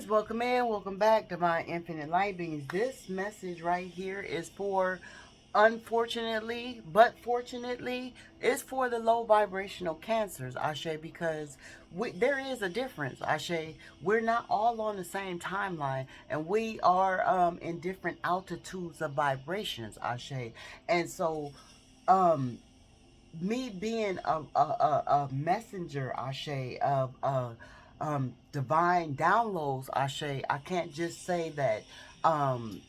welcome in, welcome back to my infinite light beings. This message right here is for, unfortunately, but fortunately, is for the low vibrational cancers, Ashe, because there is a difference, Ashe. We're not all on the same timeline, and we are in different altitudes of vibrations, Ashe. And so, um, me being a messenger, Ashe, of divine downloads, Ashe, I can't just say that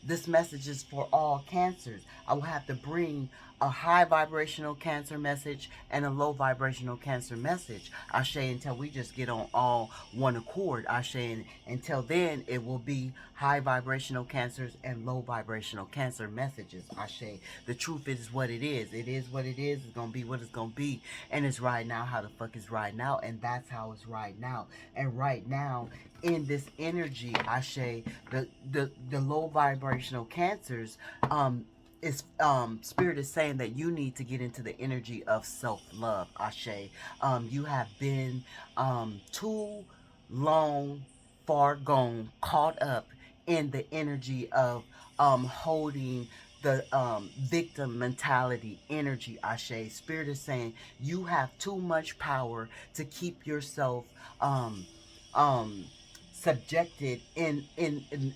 this message is for all cancers. I will have to bring a high vibrational cancer message and a low vibrational cancer message, Ashe, until we just get on all one accord, Ashe. And until then, it will be high vibrational cancers and low vibrational cancer messages, Ashe. The truth is what it is. It is what it is. It's going to be what it's going to be. And it's right now how the fuck is right now. And that's how it's right now. And right now, in this energy, Ashe, the low vibrational cancers, is spirit is saying that you need to get into the energy of self-love, Ashe. You have been too long, far gone, caught up in the energy of holding the victim mentality energy, Ashe. Spirit is saying you have too much power to keep yourself um subjected in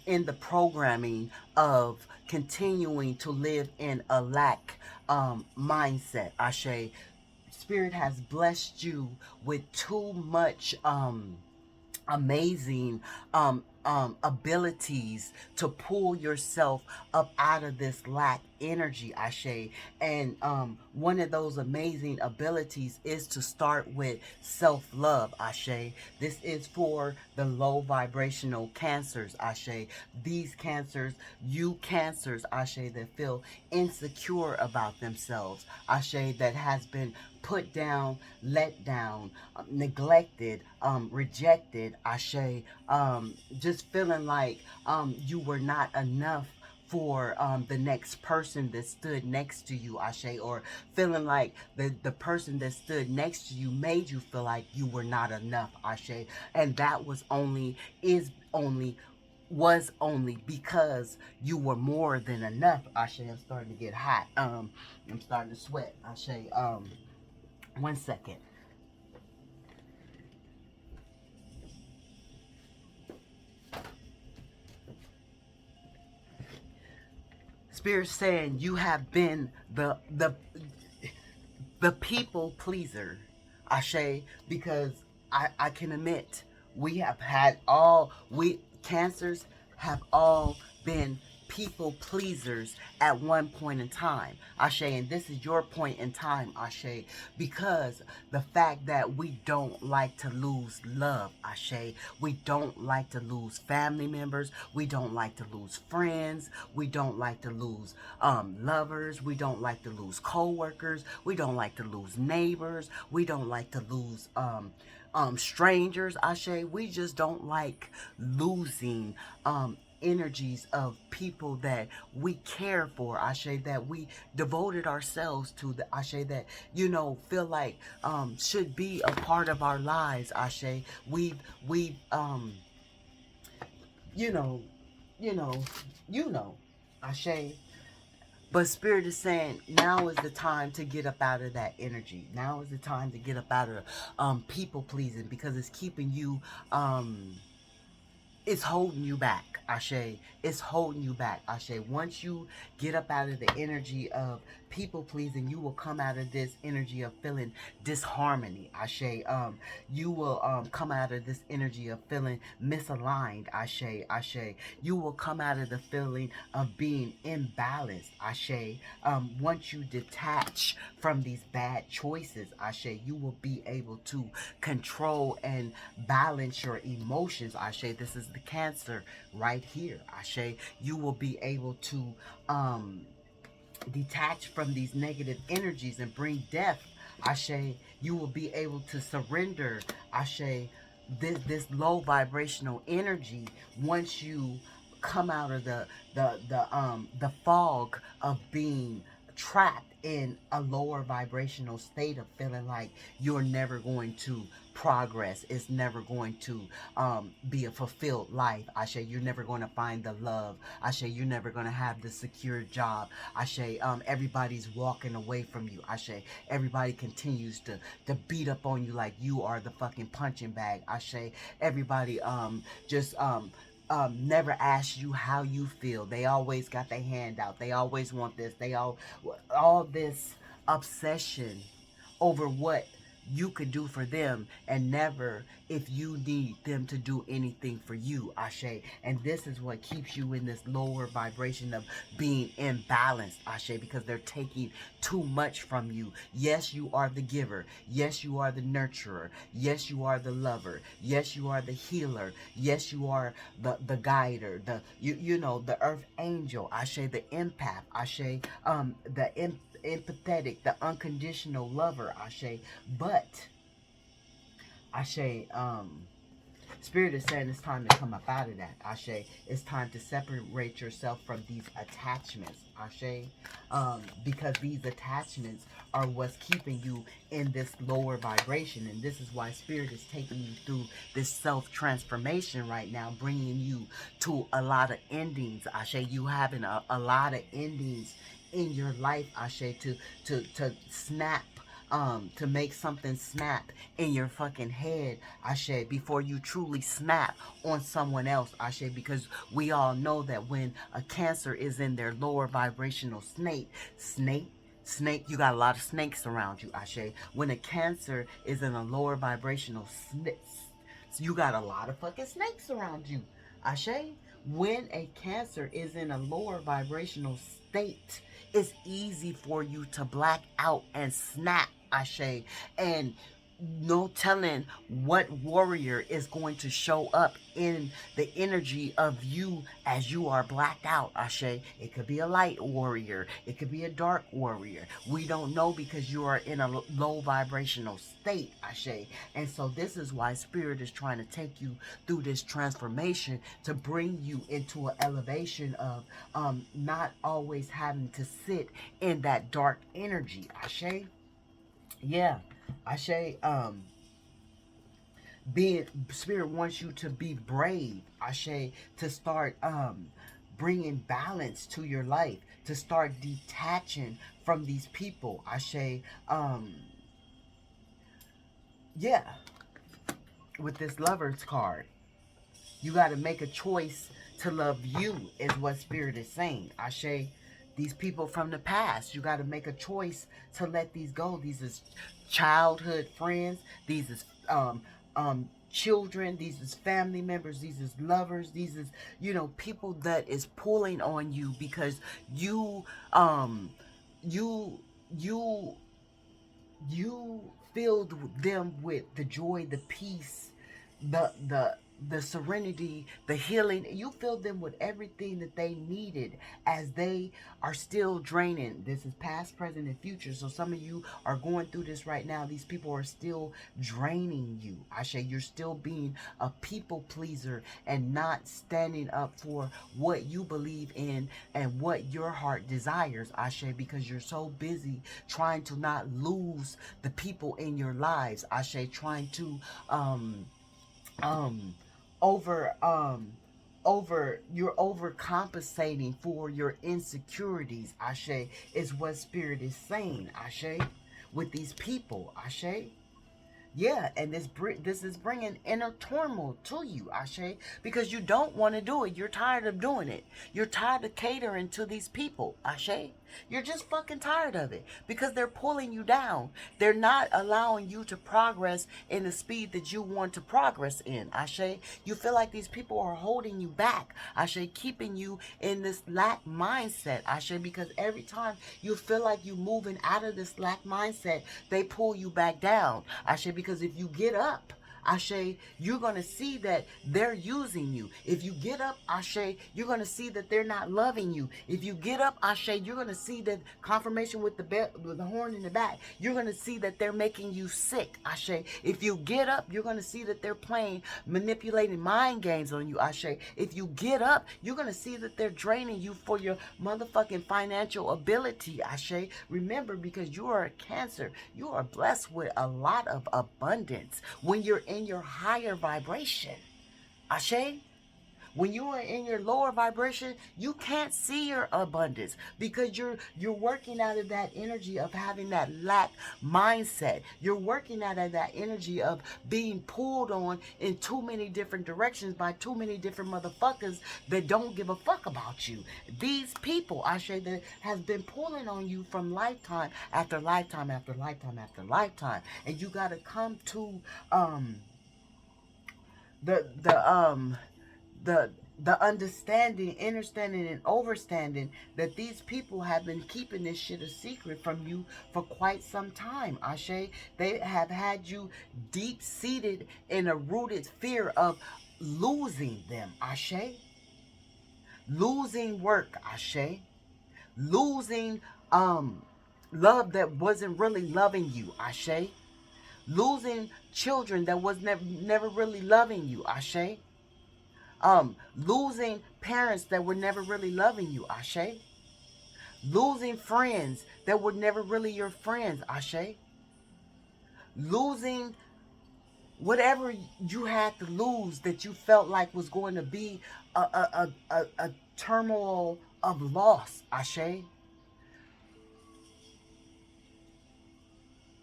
the programming of continuing to live in a lack mindset, Ashe. Spirit has blessed you with too much amazing abilities to pull yourself up out of this lack energy, Ashe. And one of those amazing abilities is to start with self-love, Ashe. This is for the low vibrational cancers, Ashe. These cancers, you cancers, Ashe, that feel insecure about themselves, Ashe, that has been put down, let down, neglected, rejected, Ashe, just feeling like you were not enough for the next person that stood next to you, Ashe, or feeling like the person that stood next to you made you feel like you were not enough, Ashe. And that was only because you were more than enough, Ashe. I'm starting to get hot. I'm starting to sweat, Ashe. 1 second. Spirit saying you have been the people pleaser, Ashe, because I can admit we have had we cancers have all been people pleasers at one point in time, Ashe, and this is your point in time, Ashe, because the fact that we don't like to lose love, Ashe, we don't like to lose family members, we don't like to lose friends, we don't like to lose lovers, we don't like to lose co-workers, we don't like to lose neighbors, we don't like to lose strangers, Ashe. We just don't like losing energies of people that we care for, Ashe, that we devoted ourselves to, the Ashe, that feel like should be a part of our lives, Ashe. We've you know you know Ashe. But Spirit is saying now is the time to get up out of that energy. Now is the time to get up out of people pleasing, because it's keeping you it's holding you back, Ashe. It's holding you back, Ashe. Once you get up out of the energy of people pleasing, you will come out of this energy of feeling disharmony, Ashe. You will come out of this energy of feeling misaligned, Ashe, Ashe. You will come out of the feeling of being imbalanced, Ashe. Once you detach from these bad choices, Ashe, you will be able to control and balance your emotions, Ashe. This is the Cancer right here, Ashe. You will be able to detach from these negative energies and bring death, Ashe. You will be able to surrender, Ashe, this low vibrational energy once you come out of the fog of being trapped in a lower vibrational state of feeling like you're never going to progress. It's never going to be a fulfilled life. Ashe, you're never going to find the love. Ashe, you're never going to have the secure job. Ashe, everybody's walking away from you. Ashe, everybody continues to beat up on you like you are the fucking punching bag. Ashe, everybody just never ask you how you feel. They always got their hand out. They always want this. They all this obsession over what you could do for them, and never if you need them to do anything for you, Ashe. And this is what keeps you in this lower vibration of being imbalanced, Ashe, because they're taking too much from you. Yes, you are the giver. Yes, you are the nurturer. Yes, you are the lover. Yes, you are the healer. Yes, you are the guider, the you know, the earth angel, Ashe, the empath, Ashe, the empathetic, the unconditional lover, Ashe. But Ashe, Spirit is saying it's time to come up out of that, Ashe. It's time to separate yourself from these attachments, Ashe. Because these attachments are what's keeping you in this lower vibration. And this is why Spirit is taking you through this self-transformation right now, bringing you to a lot of endings, Ashe. You having a lot of endings in your life, Ashe, to snap, to make something snap in your fucking head, Ashe, before you truly snap on someone else, Ashe, because we all know that when a Cancer is in their lower vibrational snake, you got a lot of snakes around you, Ashe. When a Cancer is in a lower vibrational you got a lot of fucking snakes around you, Ashe. When a Cancer is in a lower vibrational state, it's easy for you to black out and snap, Ashe. And no telling what warrior is going to show up in the energy of you as you are blacked out, Ashe. It could be a light warrior. It could be a dark warrior. We don't know because you are in a low vibrational state, Ashe. And so this is why Spirit is trying to take you through this transformation to bring you into an elevation of not always having to sit in that dark energy, Ashe. Yeah, Ashe, being Spirit wants you to be brave, Ashe, to start bringing balance to your life, to start detaching from these people, Ashe. Yeah, with this Lover's card, you got to make a choice to love you, is what Spirit is saying, Ashe. These people from the past, you got to make a choice to let these go. These is childhood friends. These is children. These is family members. These is lovers. These is, you know, people that is pulling on you because you you you you filled them with the joy, the peace, the serenity, the healing. You filled them with everything that they needed as they are still draining. This is past, present, and future. So some of you are going through this right now. These people are still draining you, Ashe. You're still being a people pleaser and not standing up for what you believe in and what your heart desires, Ashe, because you're so busy trying to not lose the people in your lives, Ashe, trying to um over you're overcompensating for your insecurities, Ashe, is what Spirit is saying, Ashe, with these people, Ashe. Yeah, and this is bringing inner turmoil to you, Ashe, because you don't want to do it. You're tired of doing it. You're tired of catering to these people, Ashe. You're just fucking tired of it because they're pulling you down. They're not allowing you to progress in the speed that you want to progress in, Ashe. You feel like these people are holding you back, Ashe, keeping you in this lack mindset, Ashe, because every time you feel like you're moving out of this lack mindset, they pull you back down, Ashe, because if you get up, Ashe, you're going to see that they're using you. If you get up, Ashe, you're going to see that they're not loving you. If you get up, Ashe, you're going to see that confirmation with with the horn in the back. You're going to see that they're making you sick, Ashe. If you get up, you're going to see that they're playing, manipulating mind games on you, Ashe. If you get up, you're going to see that they're draining you for your motherfucking financial ability, Ashe. Remember, because you are a Cancer, you are blessed with a lot of abundance when you're in your higher vibration, Ashe. When you are in your lower vibration, you can't see your abundance because you're working out of that energy of having that lack mindset. You're working out of that energy of being pulled on in too many different directions by too many different motherfuckers that don't give a fuck about you. These people, I say, that has been pulling on you from lifetime after lifetime after lifetime after lifetime, and you got to come to the the um the understanding, understanding, and overstanding that these people have been keeping this shit a secret from you for quite some time, Ashe. They have had you deep seated in a rooted fear of losing them, Ashe. Losing work, Ashe. Losing love that wasn't really loving you, Ashe. Losing children that was never really loving you, Ashe. Losing parents that were never really loving you, Ashe. Losing friends that were never really your friends, Ashe. Losing whatever you had to lose that you felt like was going to be a turmoil of loss, Ashe.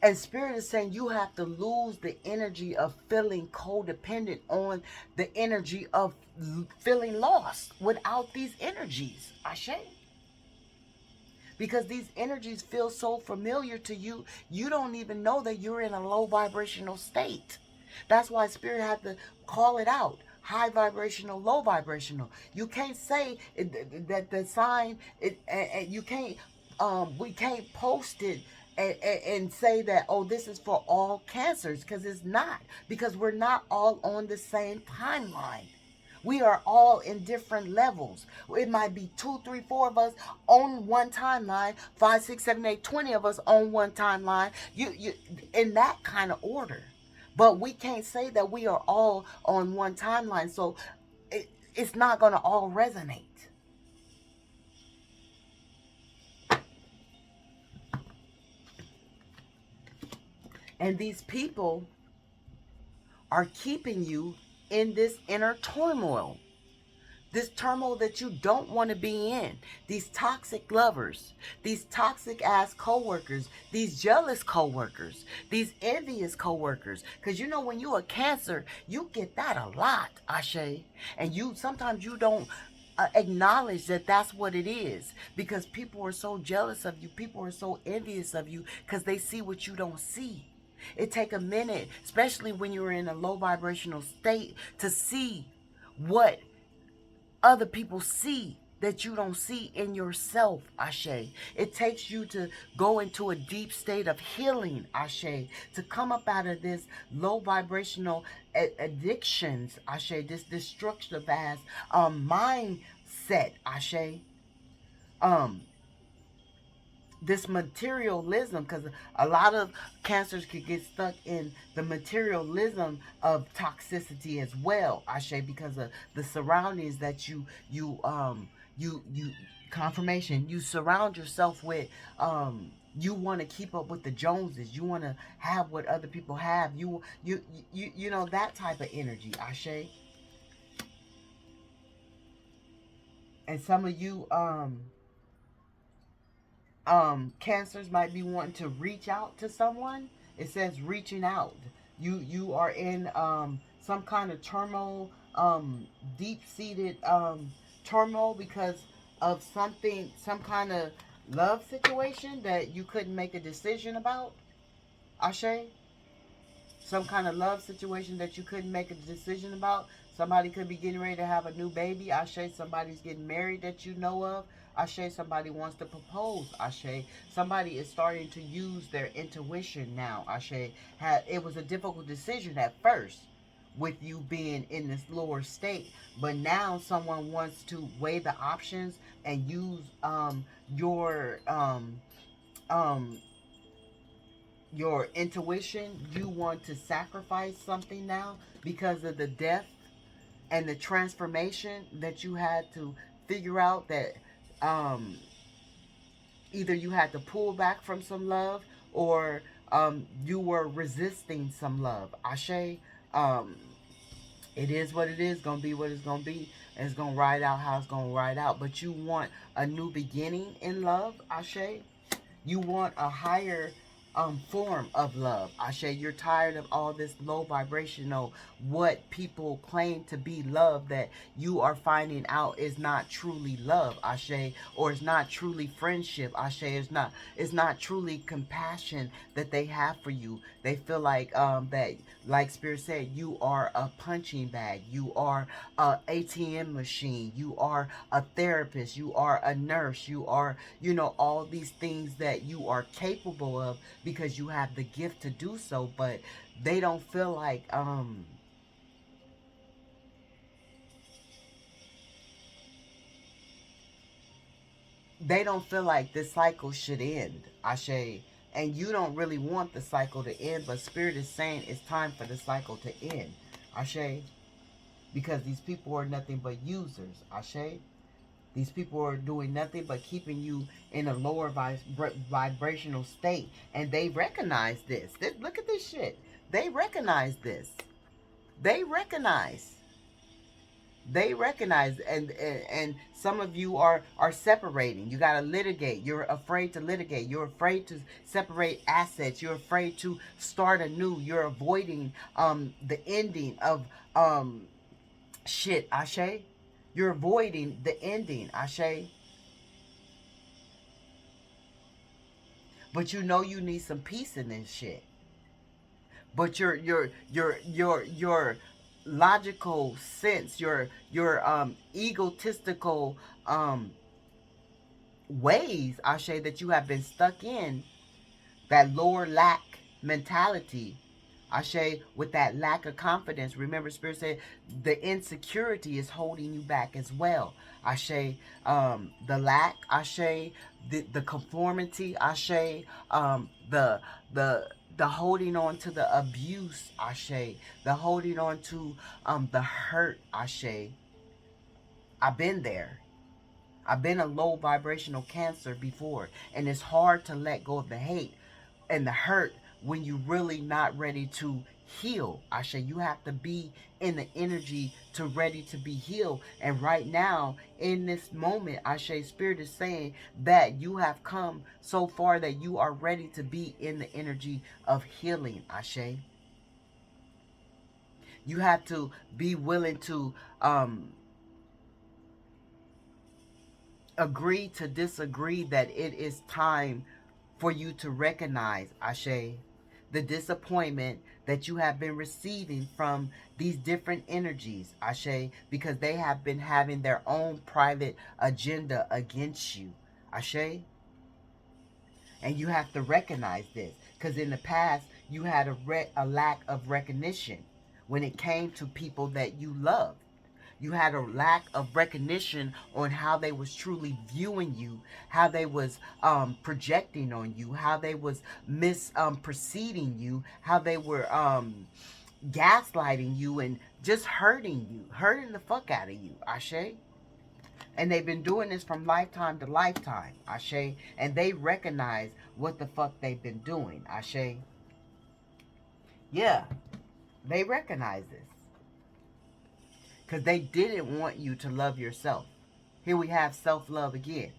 And Spirit is saying you have to lose the energy of feeling codependent on the energy of feeling lost without these energies, Ashe. Because these energies feel so familiar to you, you don't even know that you're in a low vibrational state. That's why Spirit had to call it out. High vibrational, low vibrational. You can't say that the sign, you can't, we can't post it and say that, oh, this is for all cancers, because it's not. Because we're not all on the same timeline. We are all in different levels. It might be 2, 3, 4 of us on one timeline, 5, 6, 7, 8, 20 of us on one timeline. You in that kind of order. But we can't say that we are all on one timeline, so it's not going to all resonate. And these people are keeping you in this inner turmoil. This turmoil that you don't want to be in. These toxic lovers, these toxic ass coworkers, these jealous coworkers, these envious coworkers. Because you know, when you a Cancer, you get that a lot, Ashe. And you sometimes you don't acknowledge that that's what it is, because people are so jealous of you. People are so envious of you because they see what you don't see. It take a minute, especially when you're in a low vibrational state, to see what other people see that you don't see in yourself, Ashe. It takes you to go into a deep state of healing, Ashe, to come up out of this low vibrational addictions, Ashe, this destructive ass mindset, Ashe. Um, this materialism, because a lot of cancers could get stuck in the materialism of toxicity as well, Ashe, because of the surroundings that you confirmation, you surround yourself with. You want to keep up with the Joneses. You want to have what other people have. You know, that type of energy, Ashe. And some of you cancers might be wanting to reach out to someone. It says reaching out. You are in some kind of turmoil, deep seated turmoil because of something, some kind of love situation that you couldn't make a decision about, Ashe. Some kind of love situation that you couldn't make a decision about. Somebody could be getting ready to have a new baby, Ashe. Somebody's getting married that you know of, Ashe. Somebody wants to propose, Ashe. Somebody is starting to use their intuition now, Ashe. It was a difficult decision at first, with you being in this lower state. But now someone wants to weigh the options and use um your intuition. You want to sacrifice something now because of the death and the transformation that you had to figure out that um either you had to pull back from some love, or you were resisting some love. Ashe, um, it is what it is, gonna be what it's gonna be, and it's gonna ride out how it's gonna ride out. But you want a new beginning in love, Ashe. You want a higher form of love. Ashe, you're tired of all this low vibrational, what people claim to be love, that you are finding out is not truly love, Ashe, or it's not truly friendship, Ashe, it's not truly compassion that they have for you. They feel like that, like Spirit said, you are a punching bag, you are a ATM machine, you are a therapist, you are a nurse, you are, all these things that you are capable of because you have the gift to do so. But they don't feel like this cycle should end, Ashe. And you don't really want the cycle to end, but Spirit is saying it's time for the cycle to end, Ashe. Because these people are nothing but users, Ashe. These people are doing nothing but keeping you in a lower vibrational state. And they recognize this. Look at this shit. They recognize this. They recognize. They recognize, and some of you are separating. You got to litigate. You're afraid to litigate. You're afraid to separate assets. You're afraid to start anew. You're avoiding the ending of shit, Ashe. You're avoiding the ending, Ashe. But you know you need some peace in this shit. But your logical sense, your egotistical ways, Ashe, that you have been stuck in, that lower lack mentality, Ashe, with that lack of confidence. Remember, Spirit said the insecurity is holding you back as well. Ashe, the lack, Ashe, the conformity, Ashe, the the the holding on to the abuse, Ashe, the holding on to the hurt, Ashe. I've been there. I've been a low vibrational Cancer before, and it's hard to let go of the hate and the hurt when you're really not ready to heal. Ashe, you have to be in the energy to ready to be healed. And right now, in this moment, Ashe, Spirit is saying that you have come so far that you are ready to be in the energy of healing, Ashe. You have to be willing to agree to disagree, that it is time for you to recognize, Ashe, the disappointment that you have been receiving from these different energies, Ashe, because they have been having their own private agenda against you, Ashe. And you have to recognize this, because in the past you had a lack of recognition when it came to people that you loved. You had a lack of recognition on how they was truly viewing you, how they was projecting on you, how they was preceding you, how they were gaslighting you and just hurting you, hurting the fuck out of you, Ashe. And they've been doing this from lifetime to lifetime, Ashe. And they recognize what the fuck they've been doing, Ashe. Yeah, they recognize this. Because they didn't want you to love yourself. Here we have self-love again.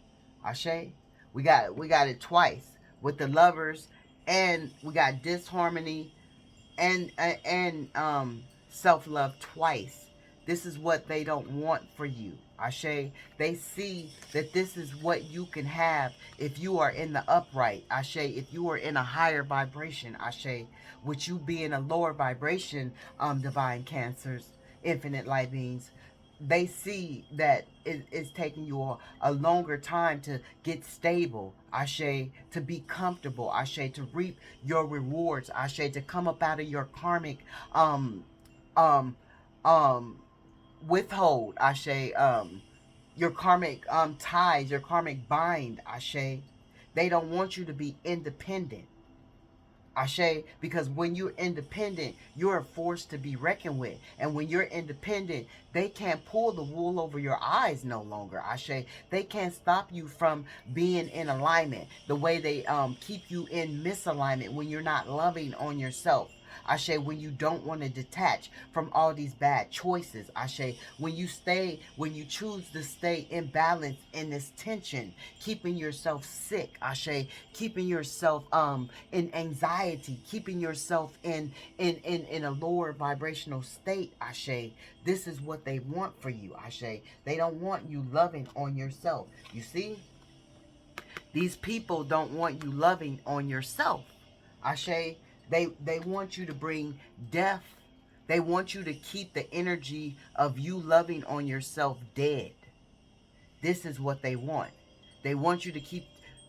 Ashe. We got it twice with the lovers, and we got disharmony and self-love twice. This is what they don't want for you, Ashe. They see that this is what you can have if you are in the upright, Ashe. If you are in a higher vibration, Ashe. With you being a lower vibration, divine Cancers, infinite light beings, they see that it's taking you a longer time to get stable, Ashe, to be comfortable, Ashe, to reap your rewards, Ashe, to come up out of your karmic um um withhold, Ashe, your karmic ties, your karmic bind, Ashe. They don't want you to be independent. Ashe, because when you're independent, you're a force to be reckoned with. And when you're independent, they can't pull the wool over your eyes no longer. Ashe, they can't stop you from being in alignment the way they keep you in misalignment when you're not loving on yourself. Ashe, when you don't want to detach from all these bad choices. Ashe, when you choose to stay in balance in this tension, keeping yourself sick. Ashe, keeping yourself in anxiety, keeping yourself in a lower vibrational state. Ashe, this is what they want for you. Ashe, they don't want you loving on yourself. You see, these people don't want you loving on yourself. Ashe, they want you to bring death. They want you to keep the energy of you loving on yourself dead. This is what they want. They want you to keep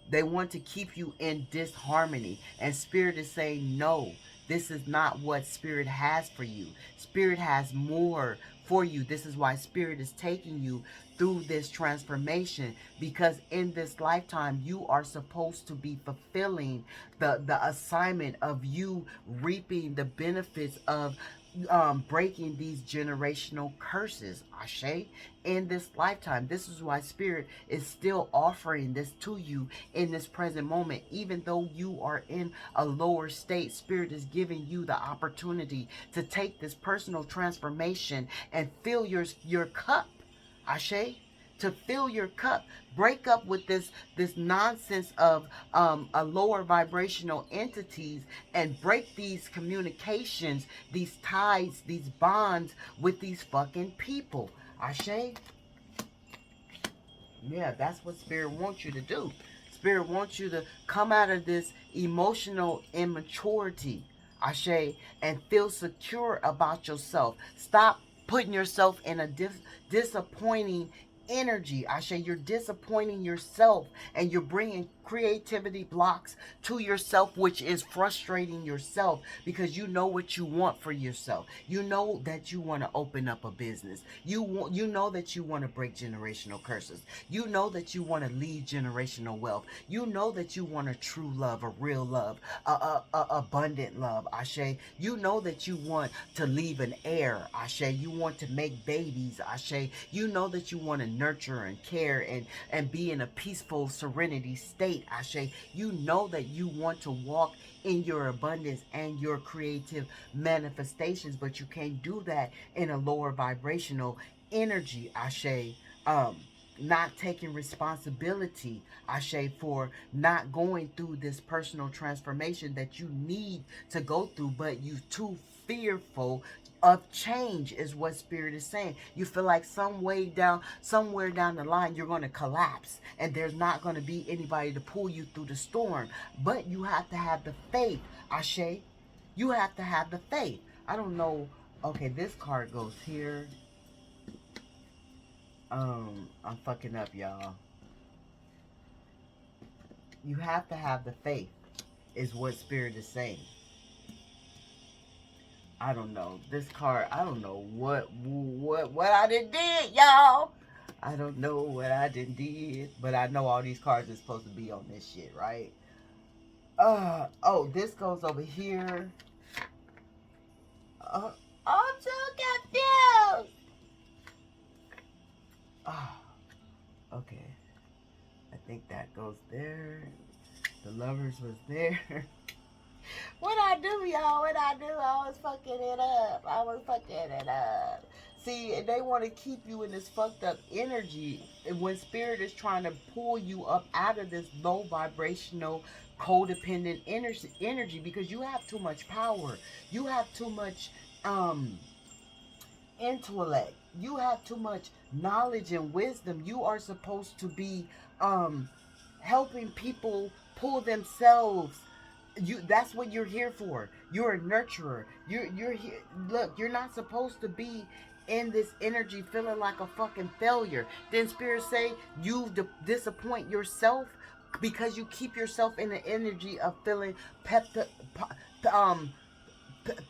they want to keep you in disharmony. And Spirit is saying, no, this is not what Spirit has for you. Spirit has more for you. This is why Spirit is taking you through this transformation, because in this lifetime you are supposed to be fulfilling the assignment of you reaping the benefits of breaking these generational curses, Ashe, in this lifetime. This is why Spirit is still offering this to you in this present moment. Even though you are in a lower state, Spirit is giving you the opportunity to take this personal transformation and fill your cup, Ashe, to fill your cup. Break up with this nonsense of a lower vibrational entities, and break these communications, these ties, these bonds with these fucking people. Ashe. Yeah, that's what Spirit wants you to do. Spirit wants you to come out of this emotional immaturity, Ashe, and feel secure about yourself. Stop putting yourself in a disappointing energy. Ashe, you're disappointing yourself, and you're bringing creativity blocks to yourself, which is frustrating yourself, because you know what you want for yourself. You know that you want to open up a business. You know that you want to break generational curses. You know that you want to lead generational wealth. You know that you want a true love, a real love, a abundant love, Ashe. You know that you want to leave an heir, Ashe. You want to make babies, Ashe. You know that you want to nurture and care and be in a peaceful serenity state, Ashe. You know that you want to walk in your abundance and your creative manifestations, but you can't do that in a lower vibrational energy, Ashe. Um, Not taking responsibility, Ashe, for not going through this personal transformation that you need to go through, but you too fearful of change, is what Spirit is saying. You feel like somewhere down the line you're going to collapse, and there's not going to be anybody to pull you through the storm. But you have to have the faith, Ashe. You have to have the faith. I don't know. Okay, this card goes here. I'm fucking up, y'all. You have to have the faith, is what Spirit is saying. I don't know. This card, I don't know what I did, y'all. I don't know what I did, but I know all these cards are supposed to be on this shit, right? Oh, this goes over here. I'm so confused. Oh, okay. I think that goes there. The lovers was there. What I do, y'all? What I do? I was fucking it up. I was fucking it up. See, they want to keep you in this fucked up energy. And when Spirit is trying to pull you up out of this low vibrational, codependent energy, because you have too much power. You have too much intellect. You have too much knowledge and wisdom. You are supposed to be helping people pull themselves. That's what you're here for. You're a nurturer. You're here. Look, you're not supposed to be in this energy feeling like a fucking failure. Then Spirit say you disappoint yourself because you keep yourself in the energy of feeling um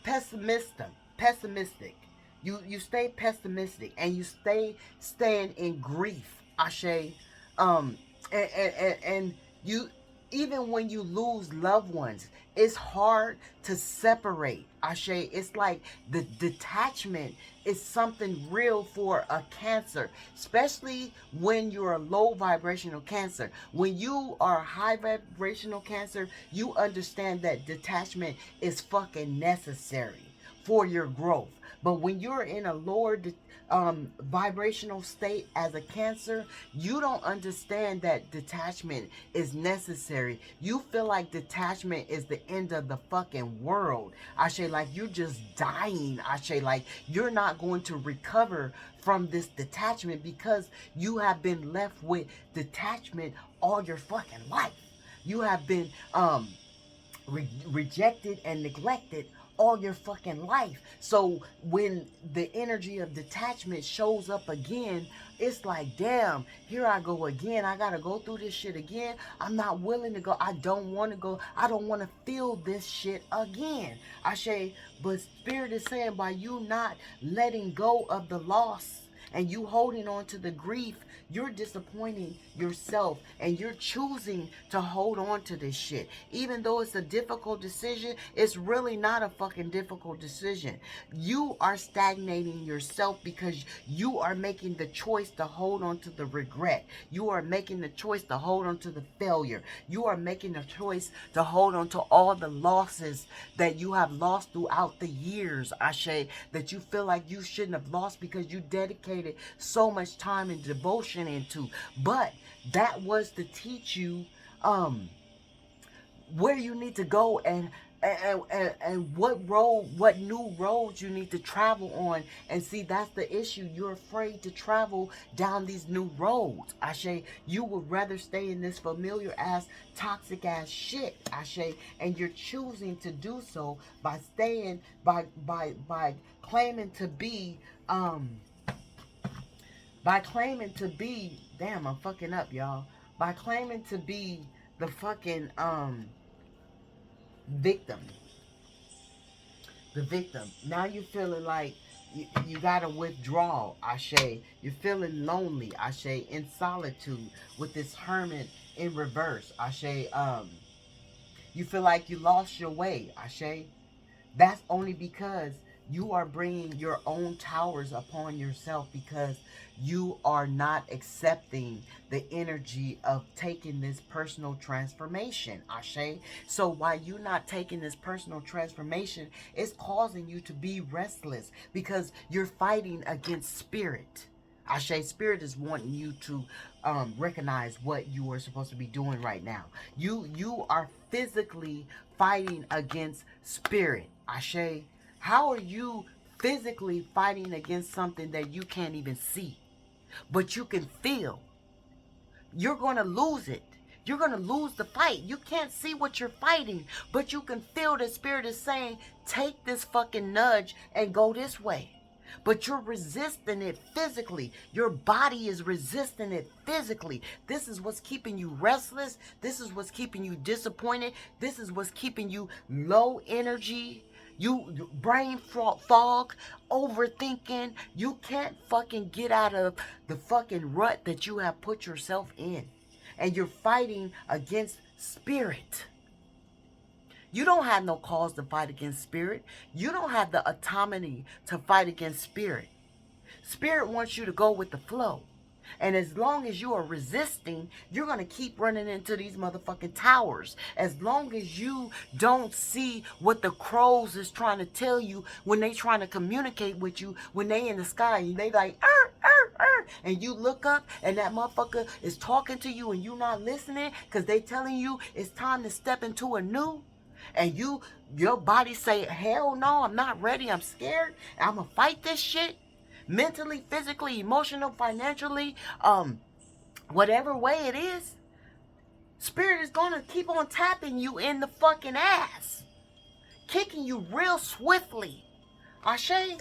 pessimistic, pessimistic. You stay pessimistic and you staying in grief, Ashe. Um, and you, even when you lose loved ones, it's hard to separate, Ashe. It's like the detachment is something real for a cancer, especially when you're a low vibrational cancer. When you are a high vibrational cancer, you understand that detachment is fucking necessary for your growth. But when you're in a lower vibrational state as a cancer, you don't understand that detachment is necessary. You feel like detachment is the end of the fucking world. I say like you're just dying. I say like you're not going to recover from this detachment because you have been left with detachment all your fucking life. You have been rejected and neglected all your fucking life. So when the energy of detachment shows up again, it's like, damn, here I go again. I gotta go through this shit again. I'm not willing to go. I don't want to go. I don't want to feel this shit again. I say, but Spirit is saying by you not letting go of the loss and you holding on to the grief, you're disappointing yourself and you're choosing to hold on to this shit. Even though it's a difficult decision, it's really not a fucking difficult decision. You are stagnating yourself because you are making the choice to hold on to the regret. You are making the choice to hold on to the failure. You are making the choice to hold on to all the losses that you have lost throughout the years, Ashe, that you feel like you shouldn't have lost because you dedicated so much time and devotion into. But that was to teach you where you need to go and what new roads you need to travel on. And see, that's the issue. You're afraid to travel down these new roads, Ashe. You would rather stay in this familiar ass, toxic ass shit, Ashe. And you're choosing to do so by staying, by claiming to be, damn, I'm fucking up, y'all. By claiming to be the fucking, victim. The victim. Now you're feeling like you gotta withdraw, Ashe. You're feeling lonely, Ashe, in solitude with this hermit in reverse, Ashe. You feel like you lost your way, Ashe. That's only because you are bringing your own towers upon yourself because you are not accepting the energy of taking this personal transformation, Ashe. So while you're not taking this personal transformation, it's causing you to be restless because you're fighting against spirit. Ashe, spirit is wanting you to recognize what you are supposed to be doing right now. You are physically fighting against spirit. Ashe, how are you physically fighting against something that you can't even see, but you can feel? You're going to lose it. You're going to lose the fight. You can't see what you're fighting, but you can feel the spirit is saying, take this fucking nudge and go this way. But you're resisting it physically. Your body is resisting it physically. This is what's keeping you restless. This is what's keeping you disappointed. This is what's keeping you low energy. You brain fog, overthinking. You can't fucking get out of the fucking rut that you have put yourself in. And you're fighting against spirit. You don't have no cause to fight against spirit. You don't have the autonomy to fight against spirit. Spirit wants you to go with the flow. And as long as you are resisting, you're going to keep running into these motherfucking towers. As long as you don't see what the crows is trying to tell you when they trying to communicate with you, when they in the sky and they like, and you look up and that motherfucker is talking to you and you not listening because they telling you it's time to step into a new. And your body say, hell no, I'm not ready. I'm scared. I'm going to fight this shit. Mentally, physically, emotional, financially, whatever way it is. Spirit is going to keep on tapping you in the fucking ass. Kicking you real swiftly. Ashe?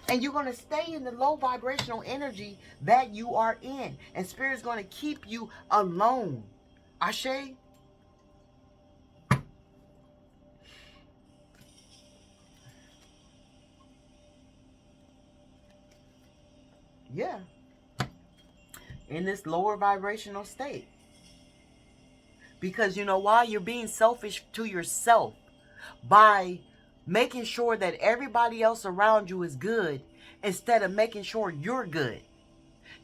And you're going to stay in the low vibrational energy that you are in. And Spirit is going to keep you alone. Ashe? Yeah. In this lower vibrational state. Because you know why? You're being selfish to yourself by making sure that everybody else around you is good instead of making sure you're good.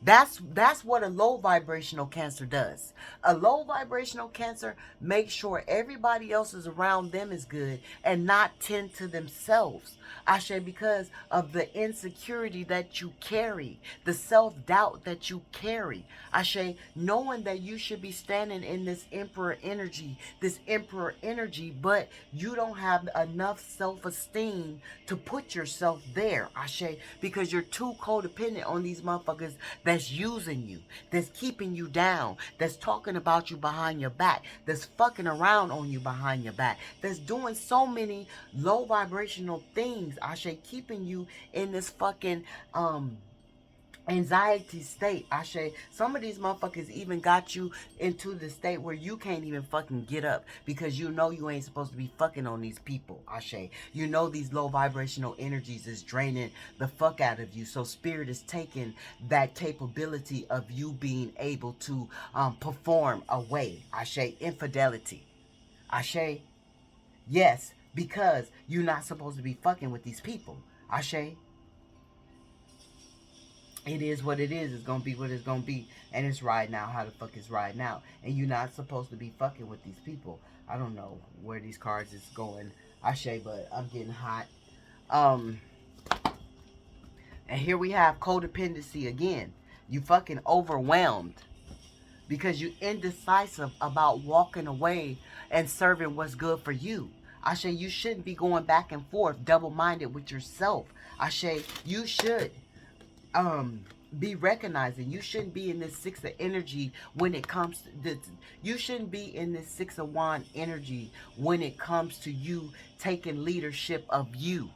That's what a low vibrational Cancer does. A low vibrational Cancer makes sure everybody else is around them is good and not tend to themselves. I say because of the insecurity that you carry, the self-doubt that you carry. I say knowing that you should be standing in this emperor energy, but you don't have enough self-esteem to put yourself there. I say because you're too codependent on these motherfuckers that's using you, that's keeping you down, that's talking about you behind your back, that's fucking around on you behind your back, that's doing so many low vibrational things, I say, keeping you in this fucking anxiety state. I say some of these motherfuckers even got you into the state where you can't even fucking get up because you know you ain't supposed to be fucking on these people. I say you know these low vibrational energies is draining the fuck out of you, so spirit is taking that capability of you being able to perform away. I say infidelity. I say yes, because you're not supposed to be fucking with these people. I say it is what it is. It's gonna be what it's gonna be, and it's riding out. How the fuck is riding out? And you're not supposed to be fucking with these people. I don't know where these cards is going, Ashe, but I'm getting hot. Um, and here we have codependency again. You fucking overwhelmed because you indecisive about walking away and serving what's good for you. Ashe, you shouldn't be going back and forth, double-minded with yourself. Ashe, you should be recognizing. You shouldn't be in this six of energy when it comes to this. You shouldn't be in this six of wand energy when it comes to you taking leadership of you.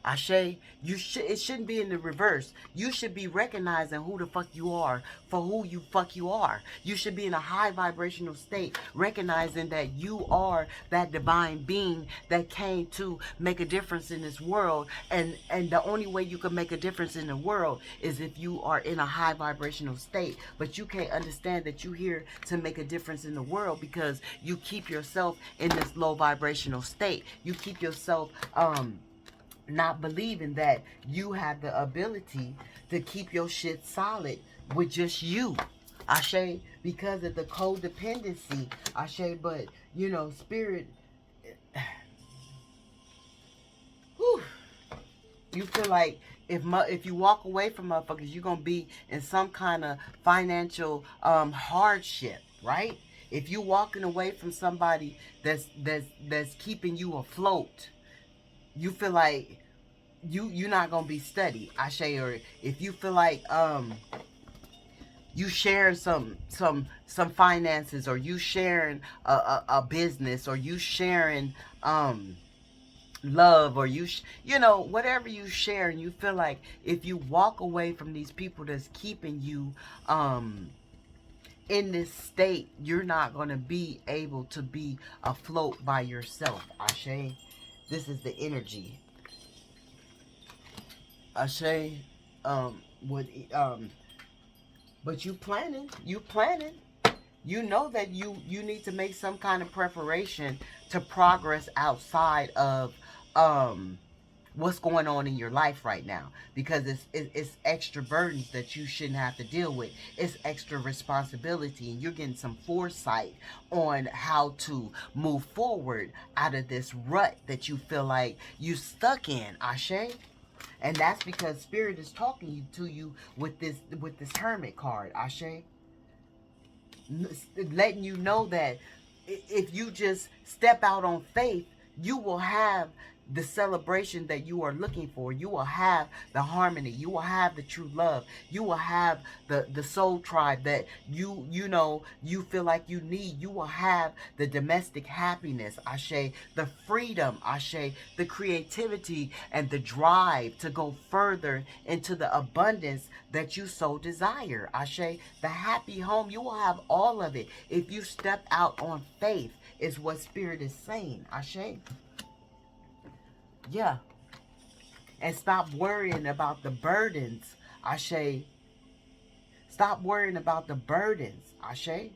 Ashe, it shouldn't be in the reverse. You should be recognizing who the fuck you are for who you fuck you are. You should be in a high vibrational state, recognizing that you are that divine being that came to make a difference in this world. And the only way you can make a difference in the world is if you are in a high vibrational state. But you can't understand that you're here to make a difference in the world because you keep yourself in this low vibrational state. You keep yourself not believing that you have the ability to keep your shit solid with just you. Ashe, because of the codependency, Ashe, but you know, spirit, whew, you feel like if you walk away from motherfuckers, you're gonna be in some kind of financial hardship, right? If you walking away from somebody that's keeping you afloat, you feel like you're not gonna be steady, Ashe. Or if you feel like you sharing some finances, or you sharing a business, or you sharing love, or you know, whatever you share, and you feel like if you walk away from these people that's keeping you in this state, you're not going to be able to be afloat by yourself, Ashe. This is the energy, Ashe. With but you planning, you know that you need to make some kind of preparation to progress outside of what's going on in your life right now, because it's extra burdens that you shouldn't have to deal with. It's extra responsibility, and you're getting some foresight on how to move forward out of this rut that you feel like you stuck in, Ashe. And that's because spirit is talking to you with this hermit card, Ashe, letting you know that if you just step out on faith, you will have the celebration that you are looking for. You will have the harmony. You will have the true love. You will have the soul tribe that you know you feel like you need. You will have the domestic happiness, Ashe, the freedom, Ashe, the creativity and the drive to go further into the abundance that you so desire, Ashe. The happy home, you will have all of it if you step out on faith, is what spirit is saying, Ashe. Yeah. And stop worrying about the burdens, Ashe, Stop worrying about the burdens. Ashe.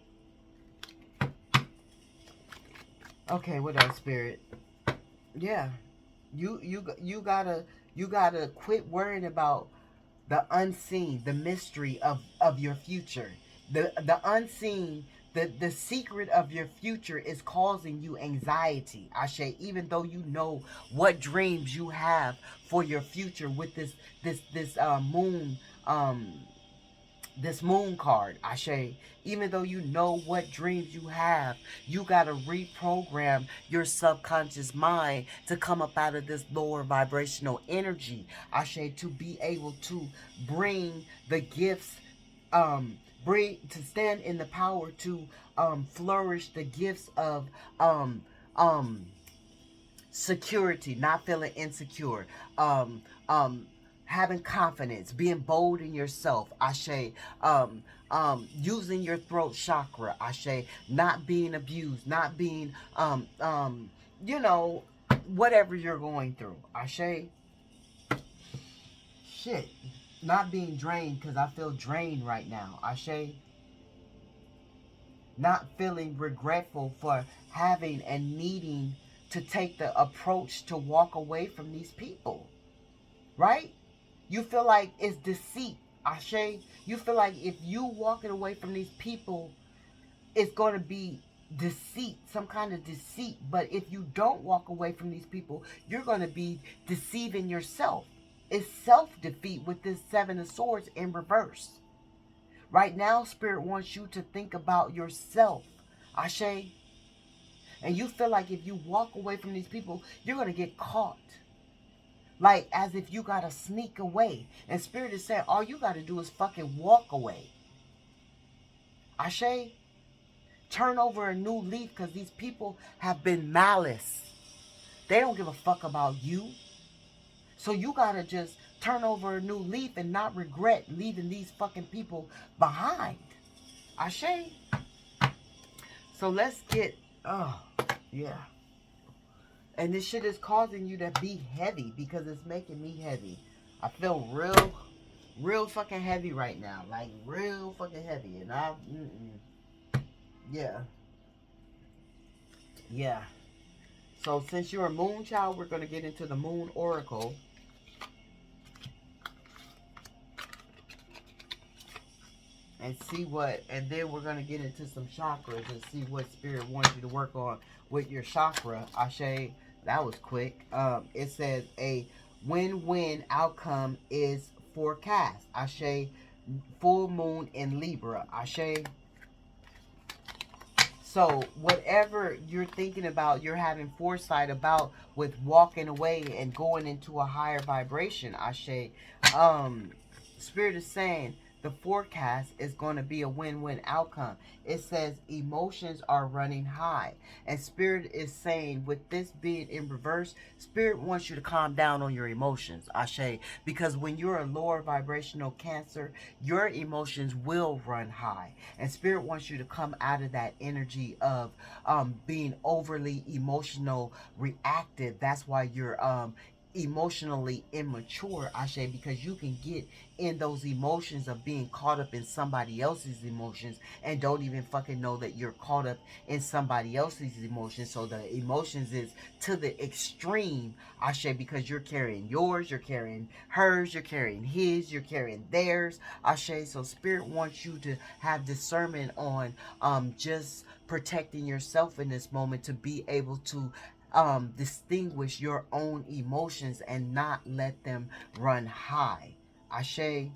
Okay, what else, Spirit? Yeah. You gotta quit worrying about the unseen, the mystery of your future. The unseen, the secret of your future is causing you anxiety, Ashe, even though you know what dreams you have for your future with this moon um this moon card, Ashe. Even though you know what dreams you have, you got to reprogram your subconscious mind to come up out of this lower vibrational energy, Ashe, to be able to bring the gifts, bring to stand in the power to flourish the gifts of um, um, security, not feeling insecure, um, um, having confidence, being bold in yourself, Ashe, using your throat chakra, Ashe, not being abused, not being, you know, whatever you're going through, Ashe. Shit, not being drained because I feel drained right now, Ashe. Not feeling regretful for having and needing to take the approach to walk away from these people, right? You feel like it's deceit, Ashe. You feel like if you walking away from these people, it's going to be deceit, some kind of deceit. But if you don't walk away from these people, you're going to be deceiving yourself. It's self-defeat with this Seven of Swords in reverse. Right now, Spirit wants you to think about yourself, Ashe. And you feel like if you walk away from these people, you're going to get caught. Like as if you got to sneak away. And Spirit is saying, all you got to do is fucking walk away. Ashe, turn over a new leaf because these people have been malice. They don't give a fuck about you. So you got to just turn over a new leaf and not regret leaving these fucking people behind. Ashe. So let's get, oh, yeah. And this shit is causing you to be heavy because it's making me heavy. I feel real fucking heavy right now. Like, real fucking heavy. And yeah. Yeah. So, since you're a moon child, we're going to get into the moon oracle. And see what, and then we're going to get into some chakras and see what Spirit wants you to work on with your chakra. Ashe, that was quick. It says a win-win outcome is forecast. Ashe, full moon in Libra. Ashe. So whatever you're thinking about, you're having foresight about with walking away and going into a higher vibration, Ashe. Spirit is saying the forecast is going to be a win-win outcome. It says emotions are running high. And Spirit is saying with this being in reverse, Spirit wants you to calm down on your emotions, Ashe. Because when you're a lower vibrational Cancer, your emotions will run high. And Spirit wants you to come out of that energy of being overly emotional, reactive. That's why you're emotionally immature, Ashe, because you can get in those emotions of being caught up in somebody else's emotions and don't even fucking know that you're caught up in somebody else's emotions. So the emotions is to the extreme, Ashe, because you're carrying yours, you're carrying hers, you're carrying his, you're carrying theirs, Ashe. So Spirit wants you to have discernment on just protecting yourself in this moment to be able to distinguish your own emotions and not let them run high. Ashe.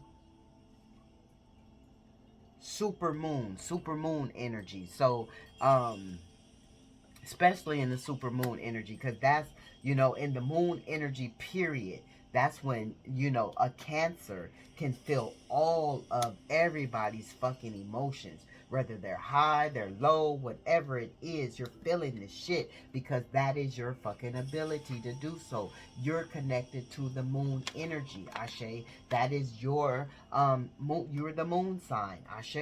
Super moon energy. So especially in the super moon energy, because that's, you know, in the moon energy period, that's when, you know, a Cancer can feel all of everybody's fucking emotions, whether they're high, they're low, whatever it is, you're feeling the shit because that is your fucking ability to do so. You're connected to the moon energy, Ashe. That is your moon, you're the moon sign, Ashe.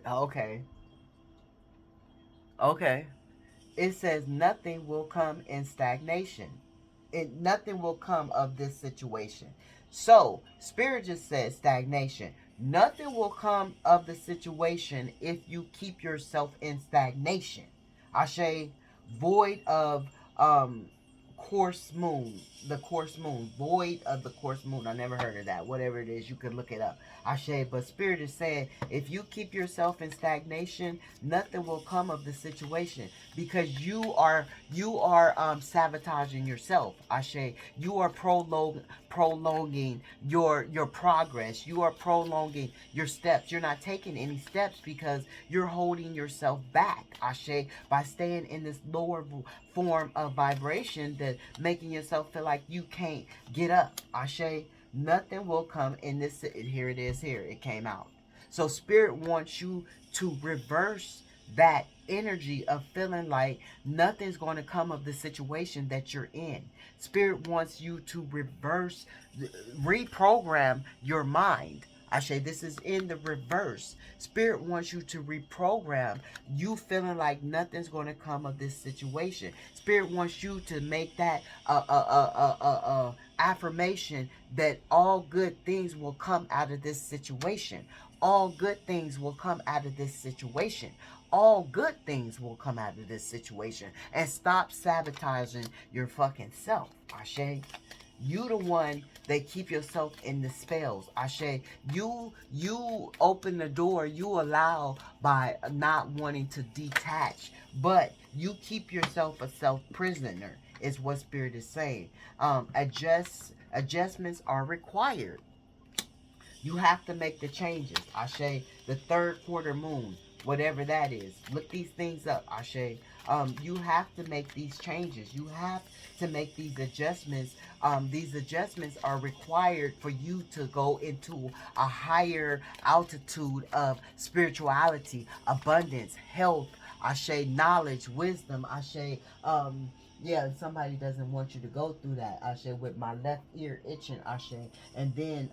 Okay. Okay. It says nothing will come in stagnation. nothing will come of this situation. So Spirit just says stagnation. Nothing will come of the situation if you keep yourself in stagnation. Ashe, void of um course moon, the course moon, void of the course moon. I never heard of that. Whatever it is, you could look it up. Ashe, but Spirit is saying if you keep yourself in stagnation, nothing will come of the situation because you are sabotaging yourself. Ashe, you are prolonging your progress. You are prolonging your steps. You're not taking any steps because you're holding yourself back. Ashe, by staying in this lower form of vibration, that making yourself feel like you can't get up. Ashe, nothing will come in this. Here it is. Here it came out. So Spirit wants you to reverse that energy of feeling like nothing's going to come of the situation that you're in. Spirit wants you to reprogram your mind. I say this is in the reverse. Spirit wants you to reprogram you feeling like nothing's going to come of this situation. Spirit wants you to make that affirmation that all good things will come out of this situation. All good things will come out of this situation. All good things will come out of this situation. And stop sabotaging your fucking self, Ashe. You the one that keep yourself in the spells. Ashe, you open the door, you allow by not wanting to detach, but you keep yourself a self prisoner, is what Spirit is saying. Adjustments are required. You have to make the changes. Ashe, the third quarter moon, whatever that is. Look these things up, Ashe. You have to make these changes. You have to make these adjustments. These adjustments are required for you to go into a higher altitude of spirituality, abundance, health, Ashe, knowledge, wisdom, Ashe, yeah, somebody doesn't want you to go through that, Ashe, with my left ear itching, Ashe. And then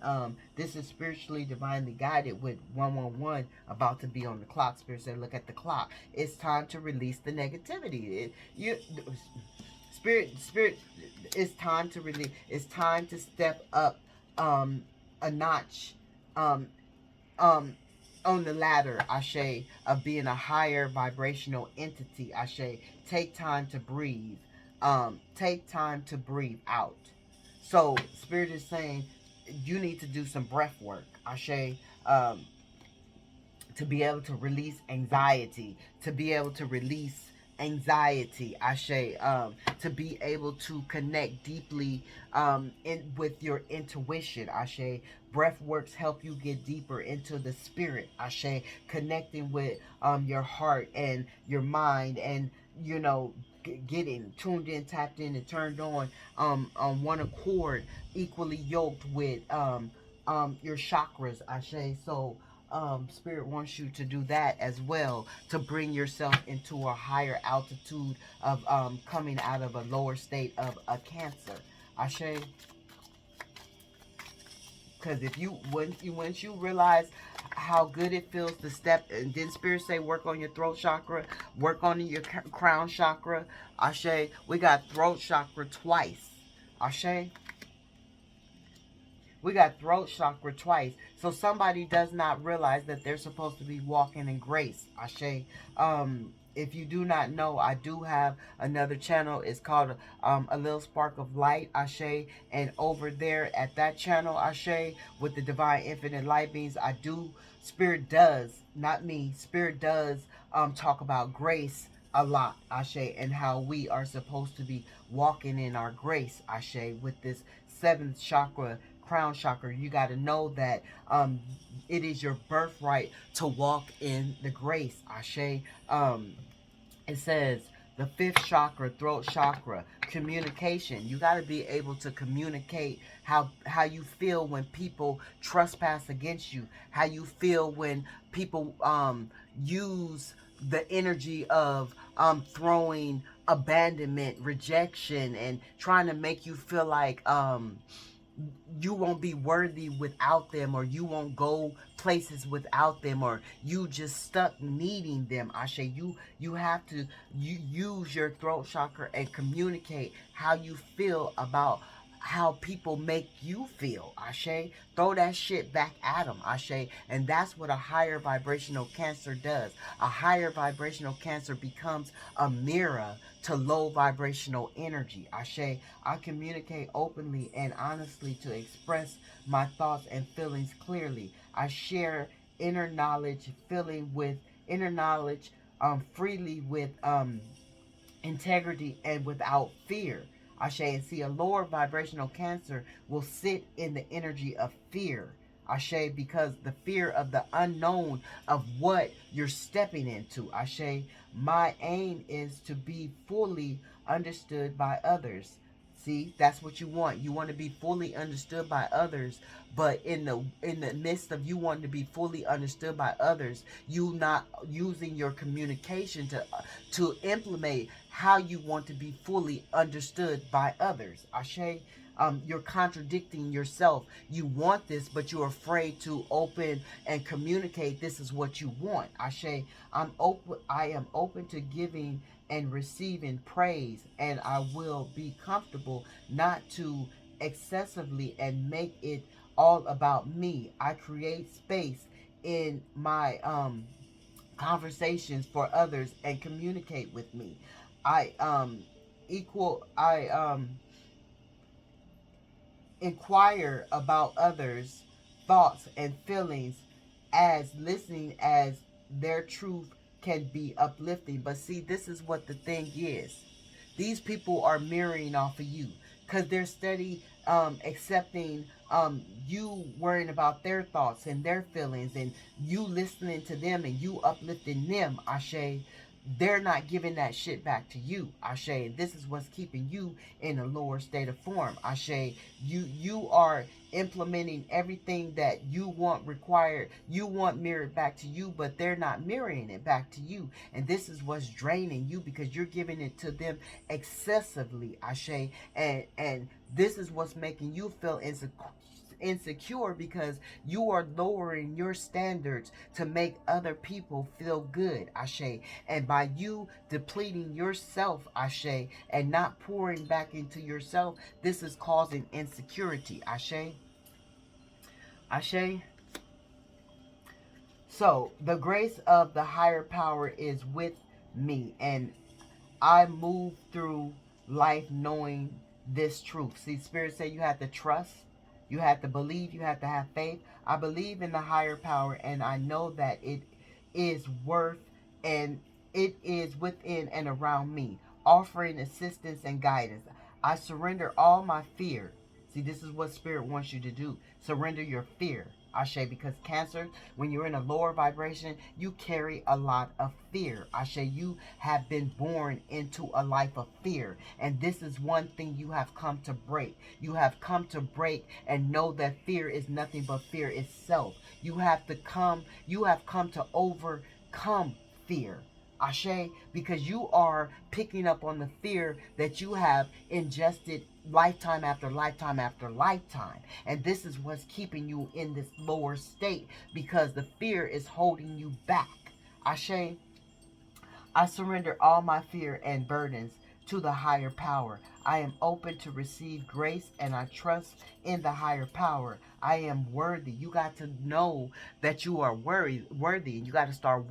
this is spiritually divinely guided with 111 about to be on the clock. Spirit said, look at the clock. It's time to release the negativity. Spirit, it's time to release. It's time to step up a notch um, um, on the ladder, Ashe, of being a higher vibrational entity, Ashe. Take time to breathe. Take time to breathe out. So Spirit is saying you need to do some breath work, Ashe, to be able to release anxiety, to be able to release anxiety, Ashe, to be able to connect deeply with your intuition, Ashe. Breath works help you get deeper into the spirit, Ashe, connecting with your heart and your mind, and getting tuned in, tapped in, and turned on one accord, equally yoked with your chakras, Ashe. So Spirit wants you to do that as well, to bring yourself into a higher altitude of coming out of a lower state of a cancer, Ashe. Because if you once you realize how good it feels to step, and then Spirit say work on your throat chakra, work on your crown chakra, Ashe. We got throat chakra twice, Ashe. We got throat chakra twice. So somebody does not realize that they're supposed to be walking in grace, Ashe. If you do not know, I do have another channel. It's called A Little Spark of Light, Ashe. And over there at that channel, Ashe, with the Divine Infinite Light Beings, Spirit does, not me, Spirit does talk about grace a lot, Ashe, and how we are supposed to be walking in our grace, Ashe, with this seventh chakra, crown chakra. You got to know that it is your birthright to walk in the grace, Ashe. It says the fifth chakra, throat chakra, communication. You got to be able to communicate how you feel when people trespass against you, how you feel when people use the energy of throwing abandonment, rejection, and trying to make you feel like you won't be worthy without them, or you won't go places without them, or you just stuck needing them. Ashe, you have to use your throat chakra and communicate how you feel about how people make you feel. Ashe, throw that shit back at them. Ashe, and that's what a higher vibrational Cancer does. A higher vibrational Cancer becomes a mirror to low vibrational energy. Ashe, I communicate openly and honestly to express my thoughts and feelings clearly. I share inner knowledge, inner knowledge freely with integrity and without fear. Ashe, and see, a lower vibrational Cancer will sit in the energy of fear. Ashe, because the fear of the unknown of what you're stepping into. Ashe, my aim is to be fully understood by others. See, that's what you want. You want to be fully understood by others, but in the midst of you wanting to be fully understood by others, you not using your communication to implement how you want to be fully understood by others. Ashe, you're contradicting yourself. You want this, but you're afraid to open and communicate this is what you want. Ashe, I am open to giving and receiving praise, and I will be comfortable not to excessively and make it all about me. I create space in my conversations for others and communicate with me. I equal I inquire about others' thoughts and feelings, as listening as their truth can be uplifting. But see, this is what the thing is. These people are mirroring off of you because they're steady accepting you worrying about their thoughts and their feelings, and you listening to them and you uplifting them. Ashe, they're not giving that shit back to you. Ashe, and this is what's keeping you in a lower state of form. Ashe, you are implementing everything that you want required, you want mirrored back to you, but they're not mirroring it back to you. And this is what's draining you because you're giving it to them excessively. Ashe, and this is what's making you feel insecure because you are lowering your standards to make other people feel good. Ashe, and by you depleting yourself, Ashe, and not pouring back into yourself, this is causing insecurity. Ashe, Ashe. So the grace of the higher power is with me, and I move through life knowing this truth. See, Spirit said you have to trust, you have to believe, you have to have faith. I believe in the higher power, and I know that it is worth and it is within and around me, offering assistance and guidance. I surrender all my fear. See, this is what Spirit wants you to do. Surrender your fear. Ashe, because Cancer, when you're in a lower vibration, you carry a lot of fear. Ashe, you have been born into a life of fear. And this is one thing you have come to break. You have come to break and know that fear is nothing but fear itself. You have come to overcome fear. Ashe, because you are picking up on the fear that you have ingested lifetime after lifetime after lifetime. And this is what's keeping you in this lower state because the fear is holding you back. Ashe, I surrender all my fear and burdens to the higher power. I am open to receive grace and I trust in the higher power. I am worthy. You got to know that you are worthy, and you got to start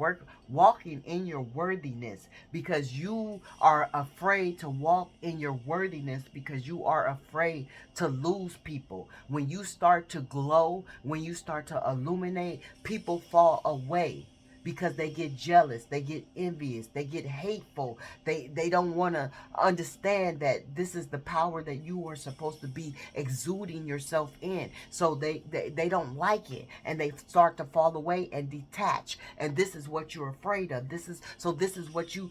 walking in your worthiness because you are afraid to walk in your worthiness because you are afraid to lose people. When you start to glow, when you start to illuminate, people fall away because they get jealous, they get envious, they get hateful. They don't want to understand that this is the power that you are supposed to be exuding yourself in. So they don't like it and they start to fall away and detach. And this is what you're afraid of. This is what you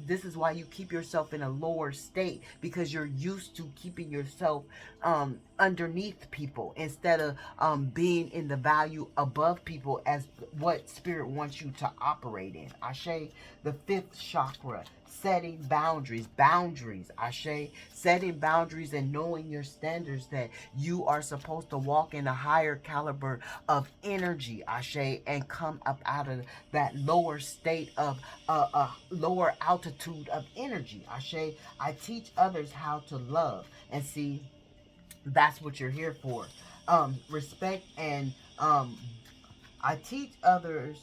this is why you keep yourself in a lower state because you're used to keeping yourself underneath people instead of being in the value above people as what Spirit wants wants you to operate in. Ashe, the fifth chakra, setting boundaries. Boundaries, Ashe, setting boundaries and knowing your standards, that you are supposed to walk in a higher caliber of energy, Ashe, and come up out of that lower state of lower altitude of energy, Ashe. I teach others how to love, and see, that's what you're here for. Respect and I teach others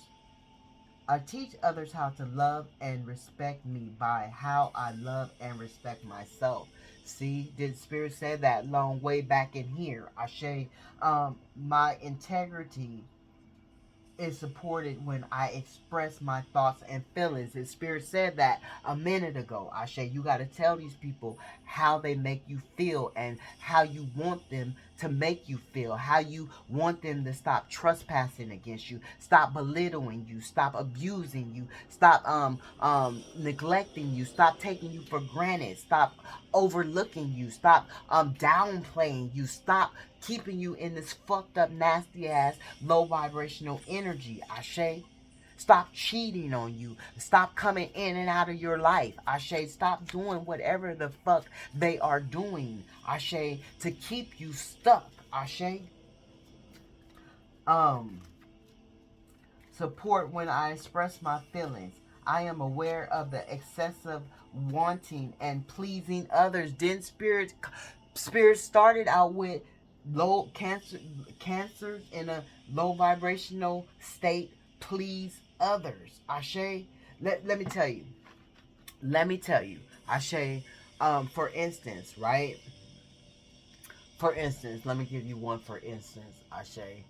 I teach others how to love and respect me by how I love and respect myself. See, did Spirit say that long way back in here? Ashe, my integrity is supported when I express my thoughts and feelings. And Spirit said that a minute ago. Ashe, you got to tell these people how they make you feel and how you want them to make you feel, how you want them to stop trespassing against you, stop belittling you, stop abusing you, stop neglecting you, stop taking you for granted, stop overlooking you, stop downplaying you, stop keeping you in this fucked up, nasty ass, low vibrational energy. Ashe. Stop cheating on you. Stop coming in and out of your life. Ashe. Stop doing whatever the fuck they are doing. Ashe. To keep you stuck. Ashe. Support when I express my feelings. I am aware of the excessive wanting and pleasing others. Didn't Spirit started out with low cancers in a low vibrational state, please others. Ashe. Let me tell you. Let me tell you. Ashe. For instance, right? For instance, let me give you one for instance. Ashe.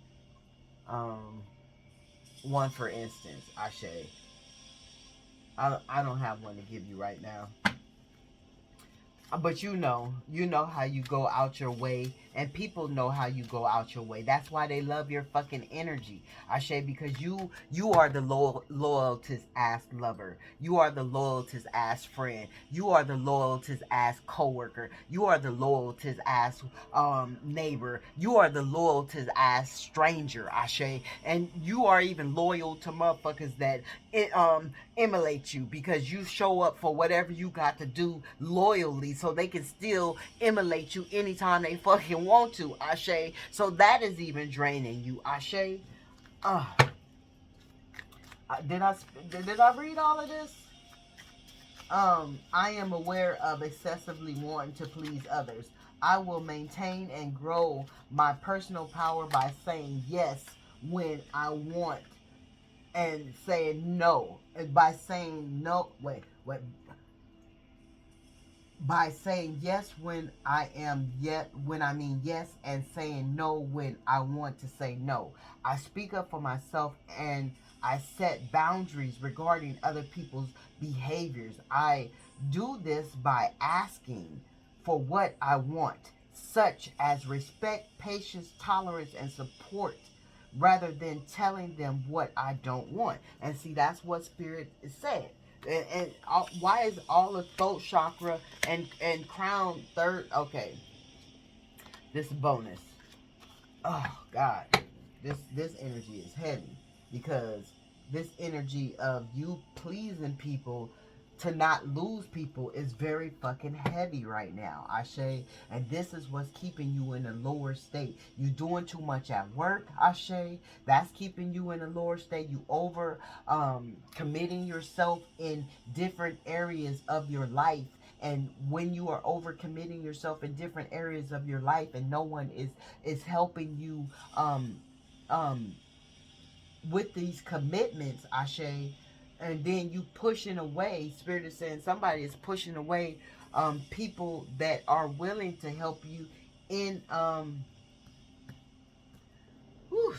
One for instance. Ashe. I don't have one to give you right now. But you know how you go out your way, and people know how you go out your way. That's why they love your fucking energy, Ashe, because you are the loyalist ass lover. You are the loyalist ass friend. You are the loyalist ass coworker. You are the loyalist ass neighbor. You are the loyalist ass stranger, Ashe, and you are even loyal to motherfuckers that emulate you, because you show up for whatever you got to do loyally, so they can still emulate you anytime they fucking want to, Ashe. So that is even draining you, Ashe. Uh, did I read all of this? I am aware of excessively wanting to please others. I will maintain and grow my personal power by saying yes when I want and saying no. And by saying no, wait, by saying yes when I mean yes, and saying no when I want to say no. I speak up for myself, and I set boundaries regarding other people's behaviors. I do this by asking for what I want, such as respect, patience, tolerance, and support, rather than telling them what I don't want. And see, that's what Spirit is saying. And why is all the throat chakra and crown third? Okay, this bonus. Oh God, this energy is heavy, because this energy of you pleasing people to not lose people is very fucking heavy right now, Ashe. And this is what's keeping you in a lower state. You doing too much at work, Ashe. That's keeping you in a lower state. You over committing yourself in different areas of your life. And when you are overcommitting yourself in different areas of your life, and no one is helping you with these commitments, Ashe, and then you pushing away, Spirit is saying somebody is pushing away people that are willing to help you in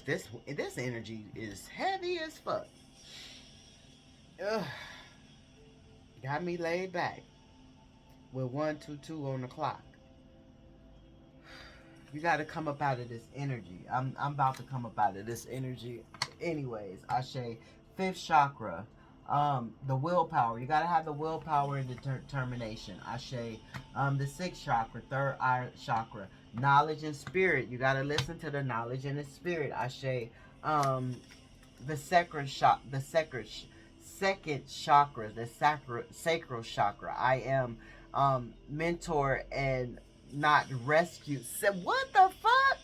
this energy is heavy as fuck. Ugh. Got me laid back with 122 on the clock. You got to come up out of this energy. I'm about to come up out of this energy. Anyways, Ashe, fifth chakra, the willpower. You got to have the willpower and determination. Ashe, the sixth chakra, third eye chakra, knowledge and spirit. You got to listen to the knowledge and the spirit. Ashe, the second chakra, the sacral chakra. I am mentor and not rescue. Said what the fuck?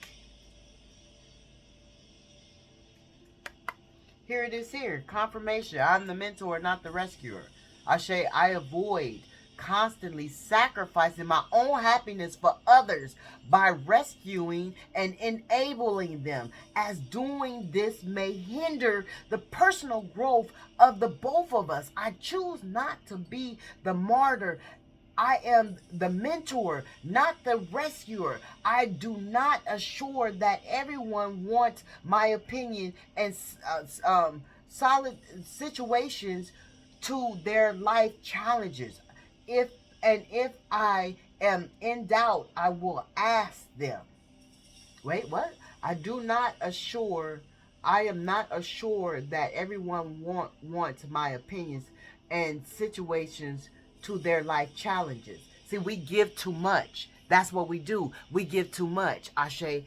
Here it is here. Confirmation. I'm the mentor, not the rescuer. Ashe, I avoid constantly sacrificing my own happiness for others by rescuing and enabling them, as doing this may hinder the personal growth of the both of us. I choose not to be the martyr. I am the mentor, not the rescuer. I do not assure that everyone wants my opinion and solid situations to their life challenges. If I am in doubt, I will ask them. Wait, what? I do not assure. I am not assured that everyone wants my opinions and situations to their life challenges. See, we give too much. That's what we do. We give too much. Ashe,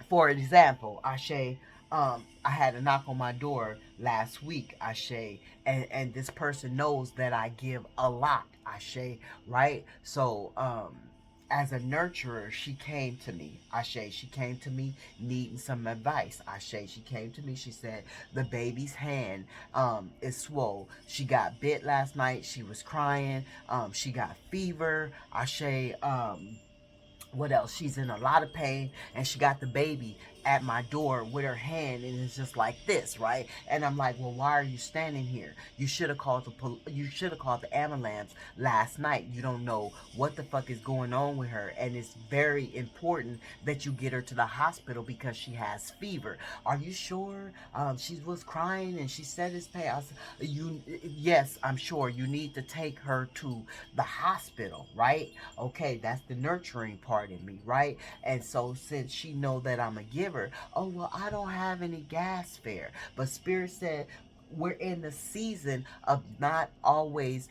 for example, Ashe, I had a knock on my door last week, Ashe, and this person knows that I give a lot, Ashe, right? So, as a nurturer, she came to me, Ashe. She came to me needing some advice, Ashe. She came to me. She said the baby's hand is swole. She got bit last night. She was crying. She got fever, Ashe. What else? She's in a lot of pain, and she got the baby at my door with her hand, and it's just like this, right? And I'm like, well, why are you standing here? You should have called you should have called the ambulance last night. You don't know what the fuck is going on with her, and it's very important that you get her to the hospital because she has fever. Are you sure? She was crying and she said it's pain. I said, yes, I'm sure. You need to take her to the hospital, right? Okay, that's the nurturing part in me, right? And so since she know that I'm a giver, oh well, I don't have any gas fare. But Spirit said we're in the season of not always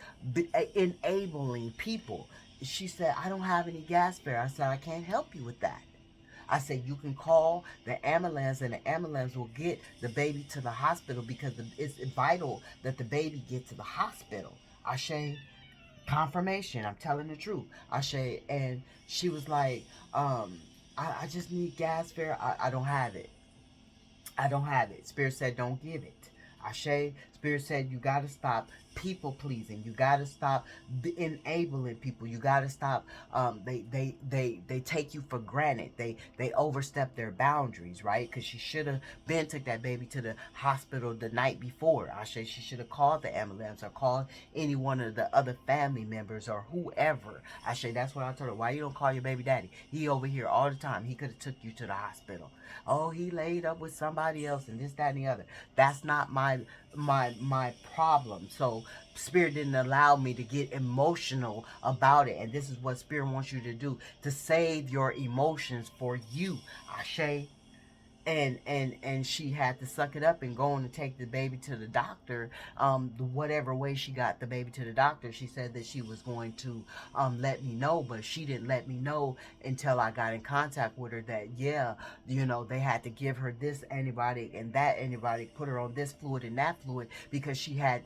enabling people. She said, I don't have any gas fare. I said, I can't help you with that. I said, you can call the ambulance, and the ambulance will get the baby to the hospital because it's vital that the baby get to the hospital. Ashe, confirmation. I'm telling the truth. Ashe, and she was like, I just need gas fare. I don't have it. I don't have it. Spirit said, don't give it. Ashe, Spirit said, you got to stop people pleasing. You got to stop enabling people. You got to stop. They take you for granted. They overstep their boundaries, right? Because she should have been took that baby to the hospital the night before. Ashe, she should have called the ambulance or called any one of the other family members or whoever. Ashe, that's what I told her. Why you don't call your baby daddy? He over here all the time. He could have took you to the hospital. Oh, he laid up with somebody else and this, that, and the other. That's not my problem. So Spirit didn't allow me to get emotional about it. And this is what Spirit wants you to do, to save your emotions for you. Ashe. And she had to suck it up and go on to take the baby to the doctor. Whatever way she got the baby to the doctor, she said that she was going to let me know, but she didn't let me know until I got in contact with her that, yeah, they had to give her this antibiotic and that antibiotic, put her on this fluid and that fluid because she had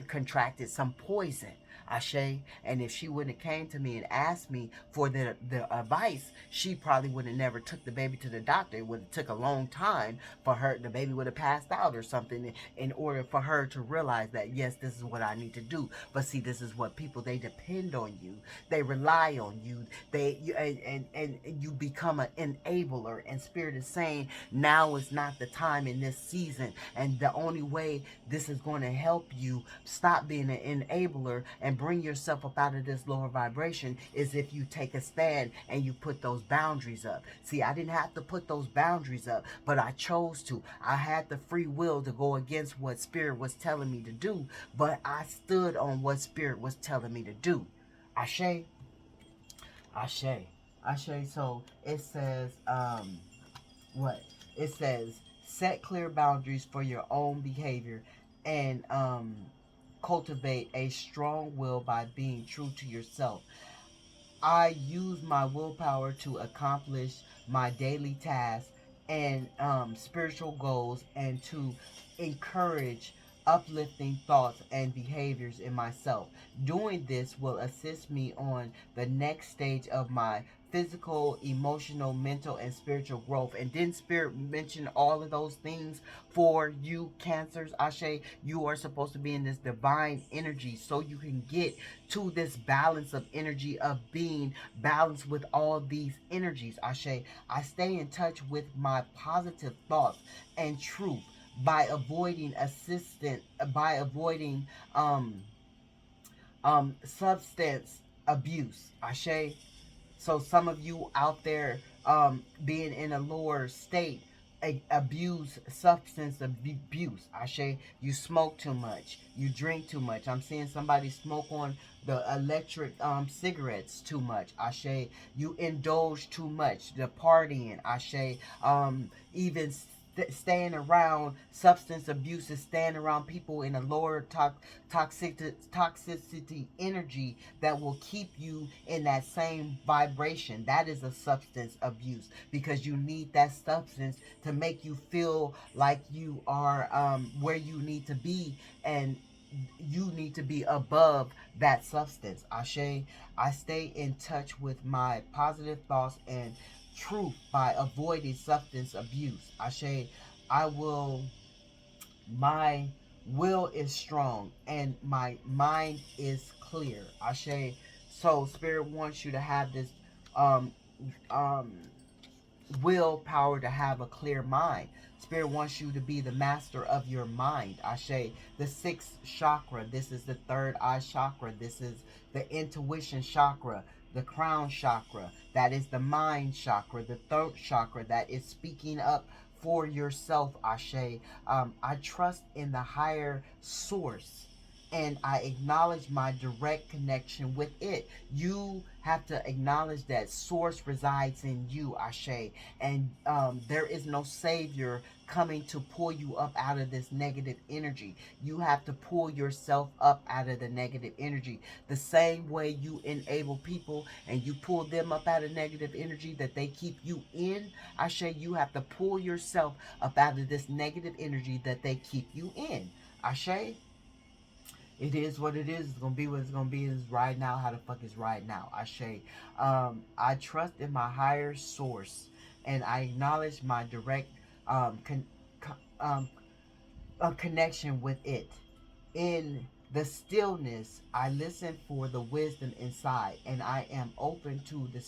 contracted some poison. Ashe, and if she wouldn't have came to me and asked me for the advice, she probably would have never took the baby to the doctor. It would have took a long time for her. The baby would have passed out or something in order for her to realize that, yes, this is what I need to do. But see, this is what people, they depend on you. They rely on you. And you become an enabler. And Spirit is saying now is not the time in this season. And the only way this is going to help you stop being an enabler and bring yourself up out of this lower vibration is if you take a stand and you put those boundaries up. See, I didn't have to put those boundaries up, but I chose to. I had the free will to go against what Spirit was telling me to do, but I stood on what Spirit was telling me to do. Ashe, Ashe, Ashe. So it says, what? It says, set clear boundaries for your own behavior and cultivate a strong will by being true to yourself. I use my willpower to accomplish my daily tasks and spiritual goals, and to encourage uplifting thoughts and behaviors in myself. Doing this will assist me on the next stage of my physical, emotional, mental, and spiritual growth. And then Spirit mentioned all of those things for you, Cancers. Ashe, you are supposed to be in this divine energy so you can get to this balance of energy of being balanced with all these energies. Ashe, I stay in touch with my positive thoughts and truth by avoiding um substance abuse. Ashe. So some of you out there, being in a lower state, abuse substance abuse. Ashe, you smoke too much, you drink too much. I'm seeing somebody smoke on the electric cigarettes too much. Ashe, you indulge too much, the partying. Ashe, even staying around substance abuse is staying around people in a lower toxicity energy that will keep you in that same vibration. That is a substance abuse, because you need that substance to make you feel like you are where you need to be, and you need to be above that substance. Ashe, I stay in touch with my positive thoughts and truth by avoiding substance abuse. Ashe, I will, my will is strong and my mind is clear. Ashe. So Spirit wants you to have this um um willpower to have a clear mind. Spirit wants you to be the master of your mind. Ashe. The sixth chakra. This is the third eye chakra. This is the intuition chakra. The crown chakra. That is the mind chakra. The throat chakra. That is speaking up for yourself. Ashe. I trust in the higher source, and I acknowledge my direct connection with it. You have to acknowledge that source resides in you, Ashe, and there is no savior coming to pull you up out of this negative energy. You have to pull yourself up out of the negative energy. The same way you enable people and you pull them up out of negative energy that they keep you in, Ashe, you have to pull yourself up out of this negative energy that they keep you in. Ashe. It is what it is. It's gonna be what it's gonna be. Is right now. How the fuck is right now? Ashe. I trust in my higher source, and I acknowledge my direct con- a connection with it. In the stillness, I listen for the wisdom inside, and I am open to the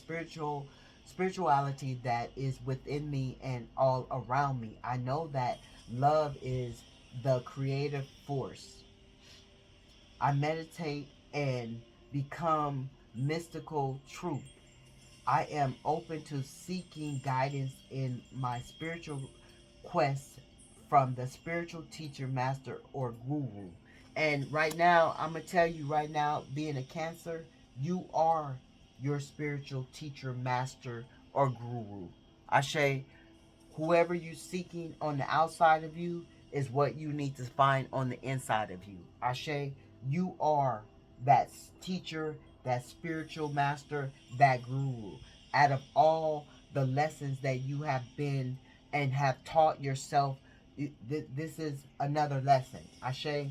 spirituality that is within me and all around me. I know that love is the creative force. I meditate and become mystical truth. I am open to seeking guidance in my spiritual quest from the spiritual teacher, master, or guru. And right now, I'm going to tell you right now, being a Cancer, you are your spiritual teacher, master, or guru. Ashe, whoever you're seeking on the outside of you is what you need to find on the inside of you. Ashe, you are that teacher, that spiritual master, that guru. Out of all the lessons that you have been and have taught yourself, this is another lesson. Ashe,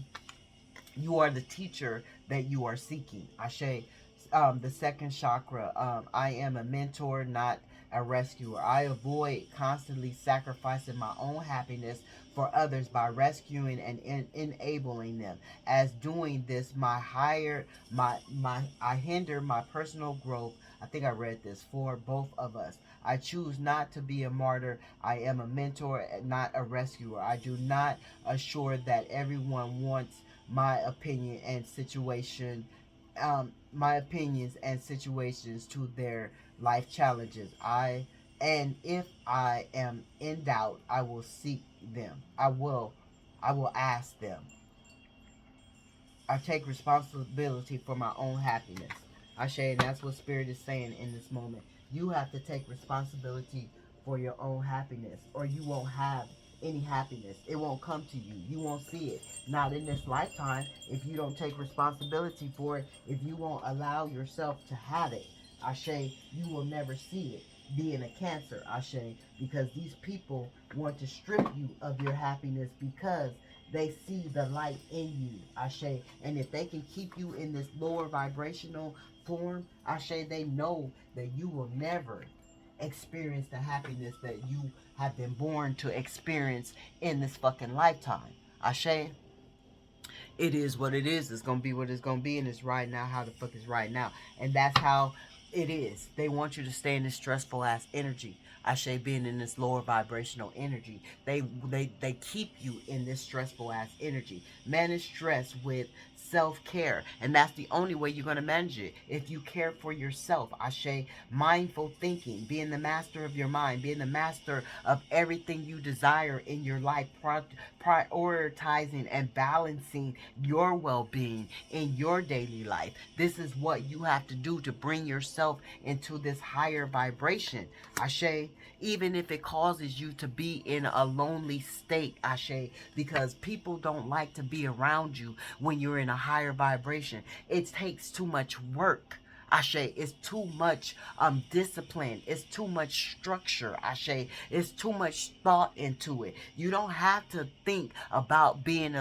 you are the teacher that you are seeking. Ashe, the second chakra. I am a mentor, not a rescuer. I avoid constantly sacrificing my own happiness for others by rescuing and enabling them. As doing this, I hinder my personal growth. I think I read this for both of us. I choose not to be a martyr. I am a mentor, not a rescuer. I do not assure that everyone wants my opinion and situation, my opinions and situations to their life challenges. And if I am in doubt, I will seek them. I will ask them. I take responsibility for my own happiness. Ashe, and that's what Spirit is saying in this moment. You have to take responsibility for your own happiness, or you won't have any happiness. It won't come to you. You won't see it. Not in this lifetime if you don't take responsibility for it, if you won't allow yourself to have it. Ashe, you will never see it. being a Cancer, Ashe, because these people want to strip you of your happiness because they see the light in you, Ashe. And if they can keep you in this lower vibrational form, Ashe, they know that you will never experience the happiness that you have been born to experience in this fucking lifetime. Ashe, it is what it is. It's gonna be what it's gonna be, and it's right now. How the fuck is right now? And that's how it is. They want you to stay in this stressful ass energy. Ashe, being in this lower vibrational energy. They keep you in this stressful ass energy. Manage stress with self-care, and that's the only way you're going to manage it. If you care for yourself, Ashe, mindful thinking, being the master of your mind, being the master of everything you desire in your life, prioritizing and balancing your well-being in your daily life. This is what you have to do to bring yourself into this higher vibration, Ashe. Even if it causes you to be in a lonely state, Ashe, because people don't like to be around you when you're in a higher vibration. It takes too much work, Ashe. It's too much discipline. It's too much structure, Ashe. It's too much thought into it. You don't have to think about being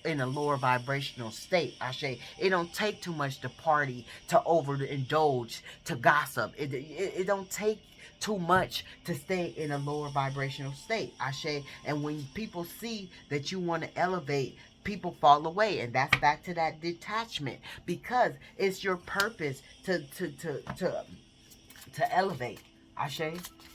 in a lower vibrational state, Ashe. It don't take too much to party, to overindulge, to gossip. It don't take too much to stay in a lower vibrational state, Ashe. And when people see that you want to elevate, people fall away, and that's back to that detachment, because it's your purpose to elevate, Ashe.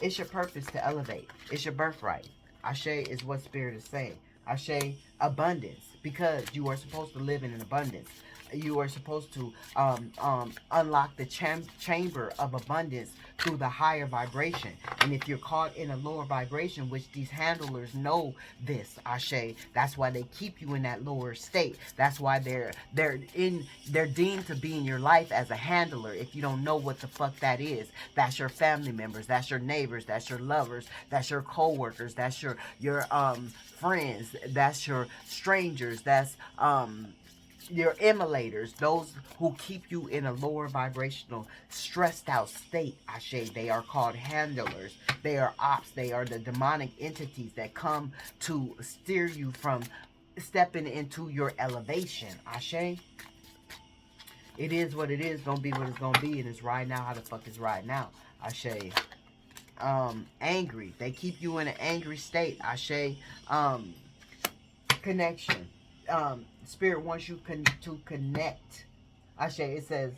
It's your purpose to elevate. It's your birthright, Ashe, is what Spirit is saying. Ashe, abundance, because you are supposed to live in an abundance. You are supposed to unlock the chamber of abundance through the higher vibration. And if you're caught in a lower vibration, which these handlers know this, Ashe, that's why they keep you in that lower state. That's why they're deemed to be in your life as a handler. If you don't know what the fuck that is, that's your family members, that's your neighbors, that's your lovers, that's your co-workers, that's your friends, that's your strangers, that's your emulators, those who keep you in a lower vibrational, stressed out state, Ashe. They are called handlers. They are ops. They are the demonic entities that come to steer you from stepping into your elevation, Ashe. It is what it is, gonna be what it's gonna be, and it's right now. How the fuck is right now, Ashe? Angry. They keep you in an angry state, Ashe. Connection. Spirit wants you to connect. Ashe, it says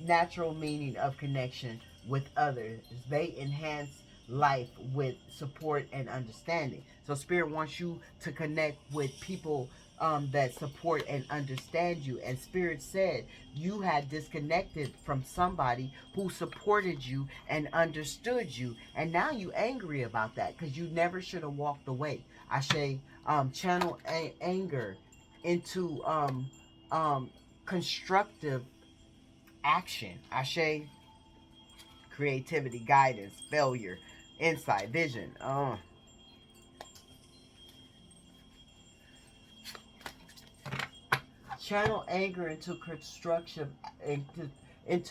natural meaning of connection with others. They enhance life with support and understanding. So Spirit wants you to connect with people that support and understand you. And Spirit said you had disconnected from somebody who supported you and understood you, and now you angry about that because you never should have walked away. Ashe, channel anger into constructive action. Ashe, creativity, guidance, failure, insight, vision. Channel anger into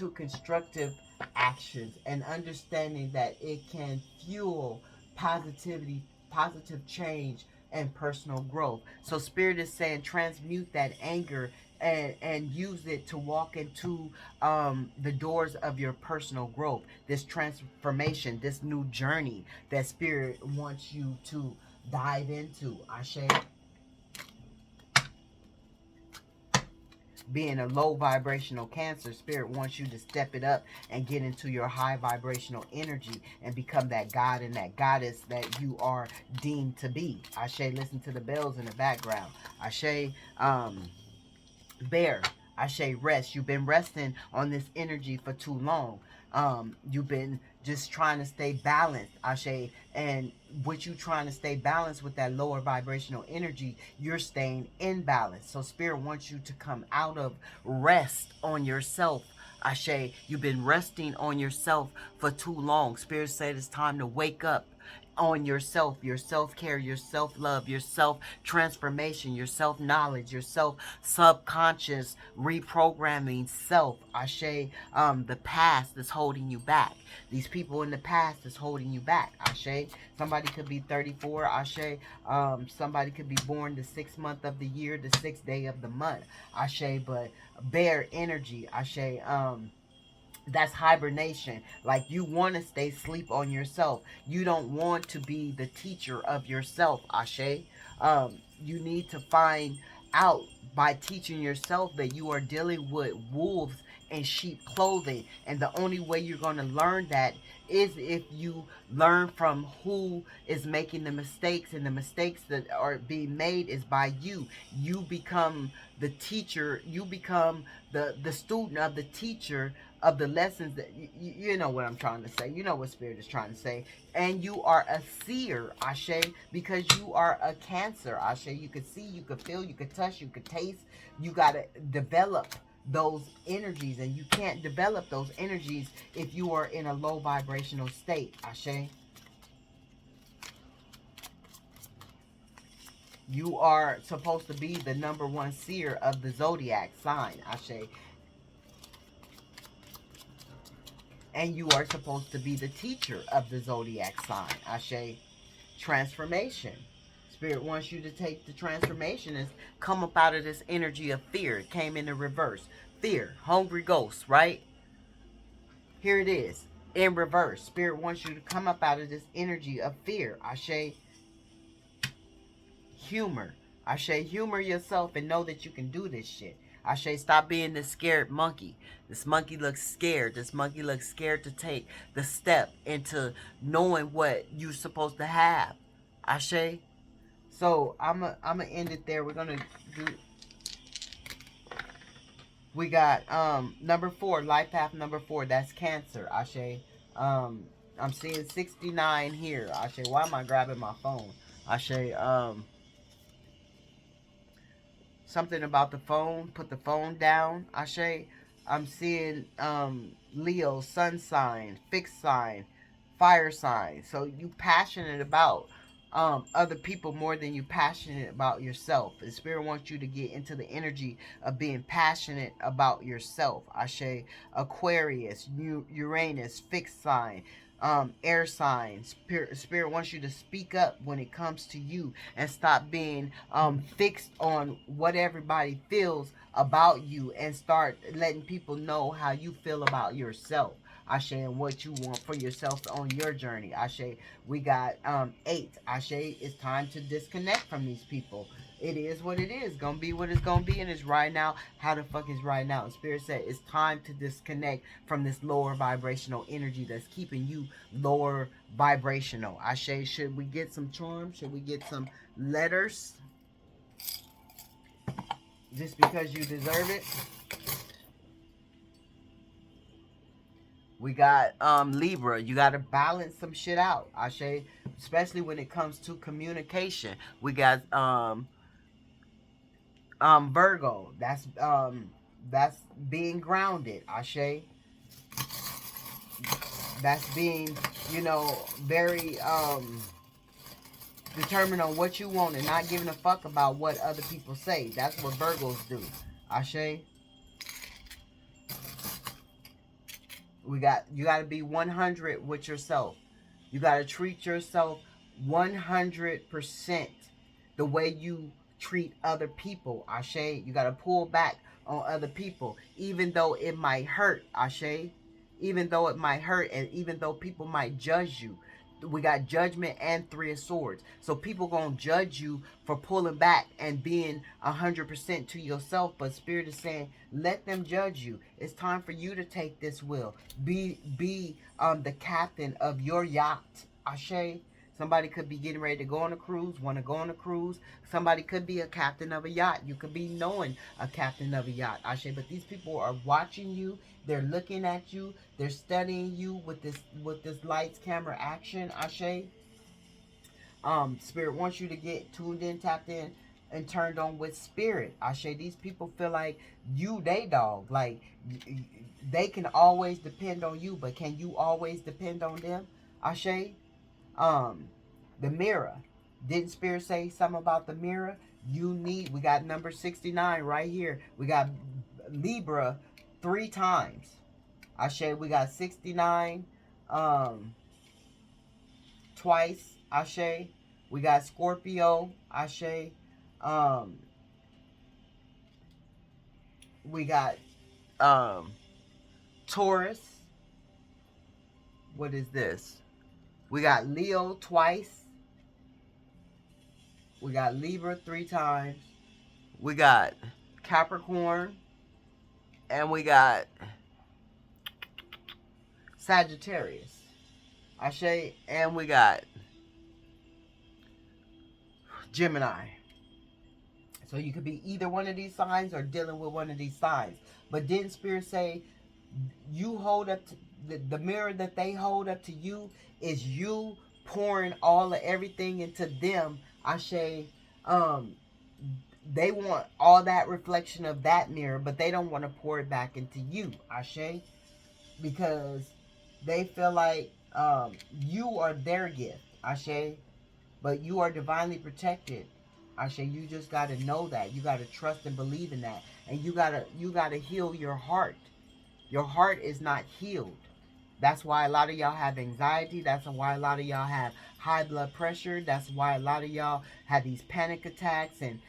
constructive actions, and understanding that it can fuel positivity, positive change, and personal growth. So Spirit is saying transmute that anger and use it to walk into the doors of your personal growth, this transformation, this new journey that Spirit wants you to dive into. Ashe. Being a low vibrational Cancer, Spirit wants you to step it up and get into your high vibrational energy and become that God and that goddess that you are deemed to be. Ashe, listen to the bells in the background. Ashe, Bear. Ashe, rest. You've been resting on this energy for too long. You've been just trying to stay balanced, Ashe. And with you trying to stay balanced with that lower vibrational energy, you're staying imbalanced. So Spirit wants you to come out of rest on yourself. Ashe, you've been resting on yourself for too long. Spirit said it's time to wake up on yourself, your self-care, your self-love, your self-transformation, your self-knowledge, your self-subconscious reprogramming self. Ashe, the past is holding you back. These people in the past is holding you back. Ashe, somebody could be 34. Ashe, somebody could be born the 6th month of the year, the 6th day of the month. Ashe, but bear energy. Ashe, that's hibernation. Like, you want to stay asleep on yourself. You don't want to be the teacher of yourself. Ashe, you need to find out by teaching yourself that you are dealing with wolves in sheep clothing, and the only way you're going to learn that is if you learn from who is making the mistakes, and the mistakes that are being made is by you. You become the teacher, you become the student of the teacher of the lessons that you know what I'm trying to say. You know what Spirit is trying to say. And you are a seer, Ashe, because you are a Cancer, Ashe. You could see, you could feel, you could touch, you could taste. You got to develop those energies, and you can't develop those energies if you are in a low vibrational state, Ashe. You are supposed to be the number one seer of the zodiac sign, Ashe. And you are supposed to be the teacher of the zodiac sign, Ashe. Transformation. Spirit wants you to take the transformation and come up out of this energy of fear. It came in the reverse. Fear, hungry ghost, right? Here it is in reverse. Spirit wants you to come up out of this energy of fear. Ashe, humor. Ashe, humor yourself and know that you can do this shit. Ashe, stop being this scared monkey. This monkey looks scared. This monkey looks scared to take the step into knowing what you're supposed to have. Ashe. So I'm gonna end it there. We're gonna do. We got number 4, life path number 4. That's Cancer. Ashe. I'm seeing 69 here. Ashe. Why am I grabbing my phone? Ashe. Something about the phone. Put the phone down. Ashe. I'm seeing Leo, sun sign, fixed sign, fire sign. So you passionate about other people more than you passionate about yourself. The Spirit wants you to get into the energy of being passionate about yourself. Ashe, Aquarius, Uranus, fixed sign, air signs. Spirit wants you to speak up when it comes to you and stop being fixed on what everybody feels about you, and start letting people know how you feel about yourself. Ashe, and what you want for yourself on your journey. Ashe, we got 8. Ashe, it's time to disconnect from these people. It is what it is. Gonna be what it's gonna be, and it's right now. How the fuck is right now? Spirit said it's time to disconnect from this lower vibrational energy that's keeping you lower vibrational. Ashe, should we get some charms? Should we get some letters? Just because you deserve it. We got Libra. You got to balance some shit out, Ashe, especially when it comes to communication. We got Virgo. That's being grounded, Ashe. That's being, very determined on what you want and not giving a fuck about what other people say. That's what Virgos do, Ashe. You got to be 100 with yourself. You got to treat yourself 100% the way you treat other people, Ashe. You got to pull back on other people, even though it might hurt, Ashe. Even though it might hurt, and even though people might judge you. We got Judgment and 3 of Swords. So people gonna judge you for pulling back and being 100% to yourself. But Spirit is saying, let them judge you. It's time for you to take this wheel. Be the captain of your yacht. Ashe. Somebody could be getting ready to go on a cruise, want to go on a cruise. Somebody could be a captain of a yacht. You could be knowing a captain of a yacht, Ashe. But these people are watching you. They're looking at you. They're studying you with this lights, camera, action, Ashe. Spirit wants you to get tuned in, tapped in, and turned on with Spirit, Ashe. These people feel like they dog. Like, they can always depend on you, but can you always depend on them, Ashe? The mirror. Didn't Spirit say something about the mirror? We got number 69 right here. We got Libra 3 times. Ashe, we got 69 twice. Ashe. We got Scorpio. Ashe. Um, we got Taurus. What is this? We got Leo twice. We got Libra 3 times. We got Capricorn. And we got Sagittarius. Ashe. And we got Gemini. So you could be either one of these signs or dealing with one of these signs. But didn't Spirit say you hold up to the mirror that they hold up to you is you pouring all of everything into them? Ashe. They want all that reflection of that mirror, but they don't want to pour it back into you. Ashe. Because they feel like you are their gift. Ashe. But you are divinely protected. Ashe, you just gotta know that. You gotta trust and believe in that. And you gotta heal your heart. Your heart is not healed. That's why a lot of y'all have anxiety. That's why a lot of y'all have high blood pressure. That's why a lot of y'all have these panic attacks. And,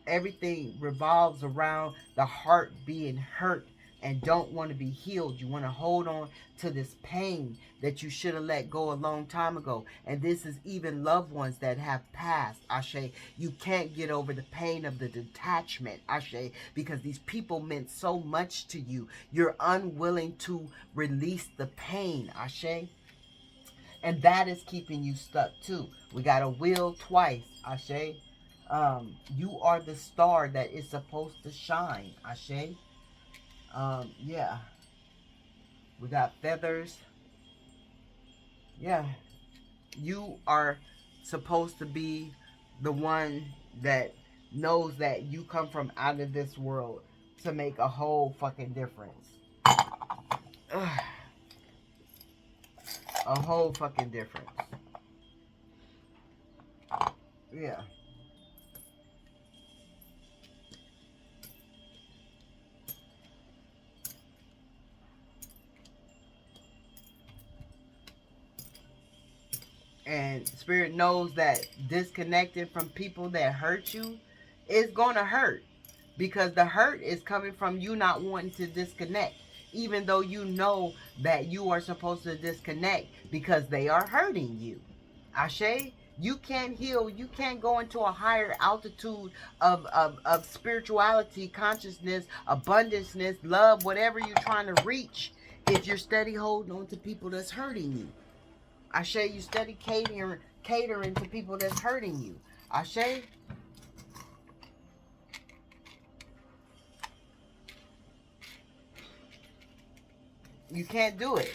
everything revolves around the heart being hurt and don't want to be healed. You want to hold on to this pain that you should have let go a long time ago. And this is even loved ones that have passed. Ashe, you can't get over the pain of the detachment. Ashe, because these people meant so much to you. You're unwilling to release the pain. Ashe. And that is keeping you stuck too. We got a wheel twice. Ashe. You are the star that is supposed to shine. Ashe. Yeah. We got feathers. Yeah. You are supposed to be the one that knows that you come from out of this world to make a whole fucking difference. Ugh. A whole fucking difference. Yeah. And Spirit knows that disconnecting from people that hurt you is going to hurt. Because the hurt is coming from you not wanting to disconnect. Even though you know that you are supposed to disconnect because they are hurting you. Ashe, you can't heal. You can't go into a higher altitude of spirituality, consciousness, abundanceness, love, whatever you're trying to reach if you're steady holding on to people that's hurting you. Ashe, you steady catering to people that's hurting you. Ashe. You can't do it.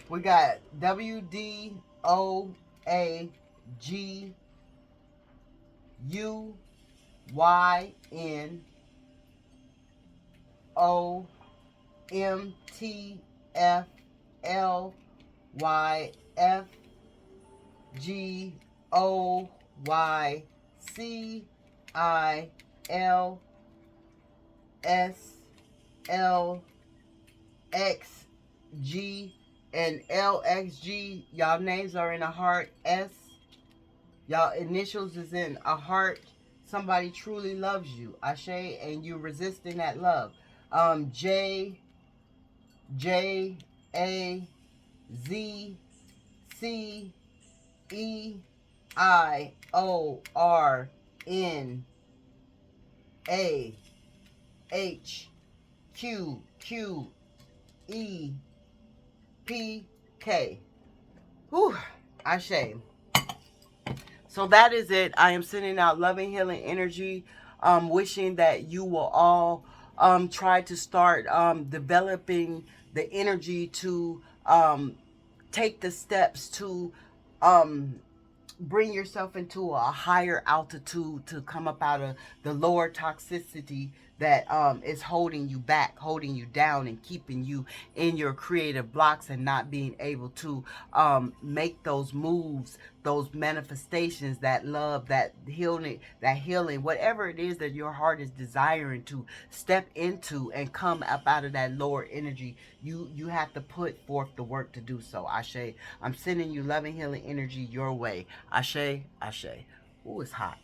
We got WDOAGYUYNTFLYFGOYCILXG, and LXG. Y'all names are in a heart. S. Y'all initials is in a heart. Somebody truly loves you. Ashe, and you resisting that love. J A Z C EIORNHQQEPK. Whew, Ashe. So that is it. I am sending out loving, healing energy, wishing that you will all try to start developing the energy to take the steps to bring yourself into a higher altitude, to come up out of the lower toxicity that is holding you back, holding you down, and keeping you in your creative blocks and not being able to make those moves, those manifestations, that love, that healing, whatever it is that your heart is desiring to step into and come up out of that lower energy. You have to put forth the work to do so. Ashe, I'm sending you loving, healing energy your way. Ashe, Ashe. Ooh, it's hot.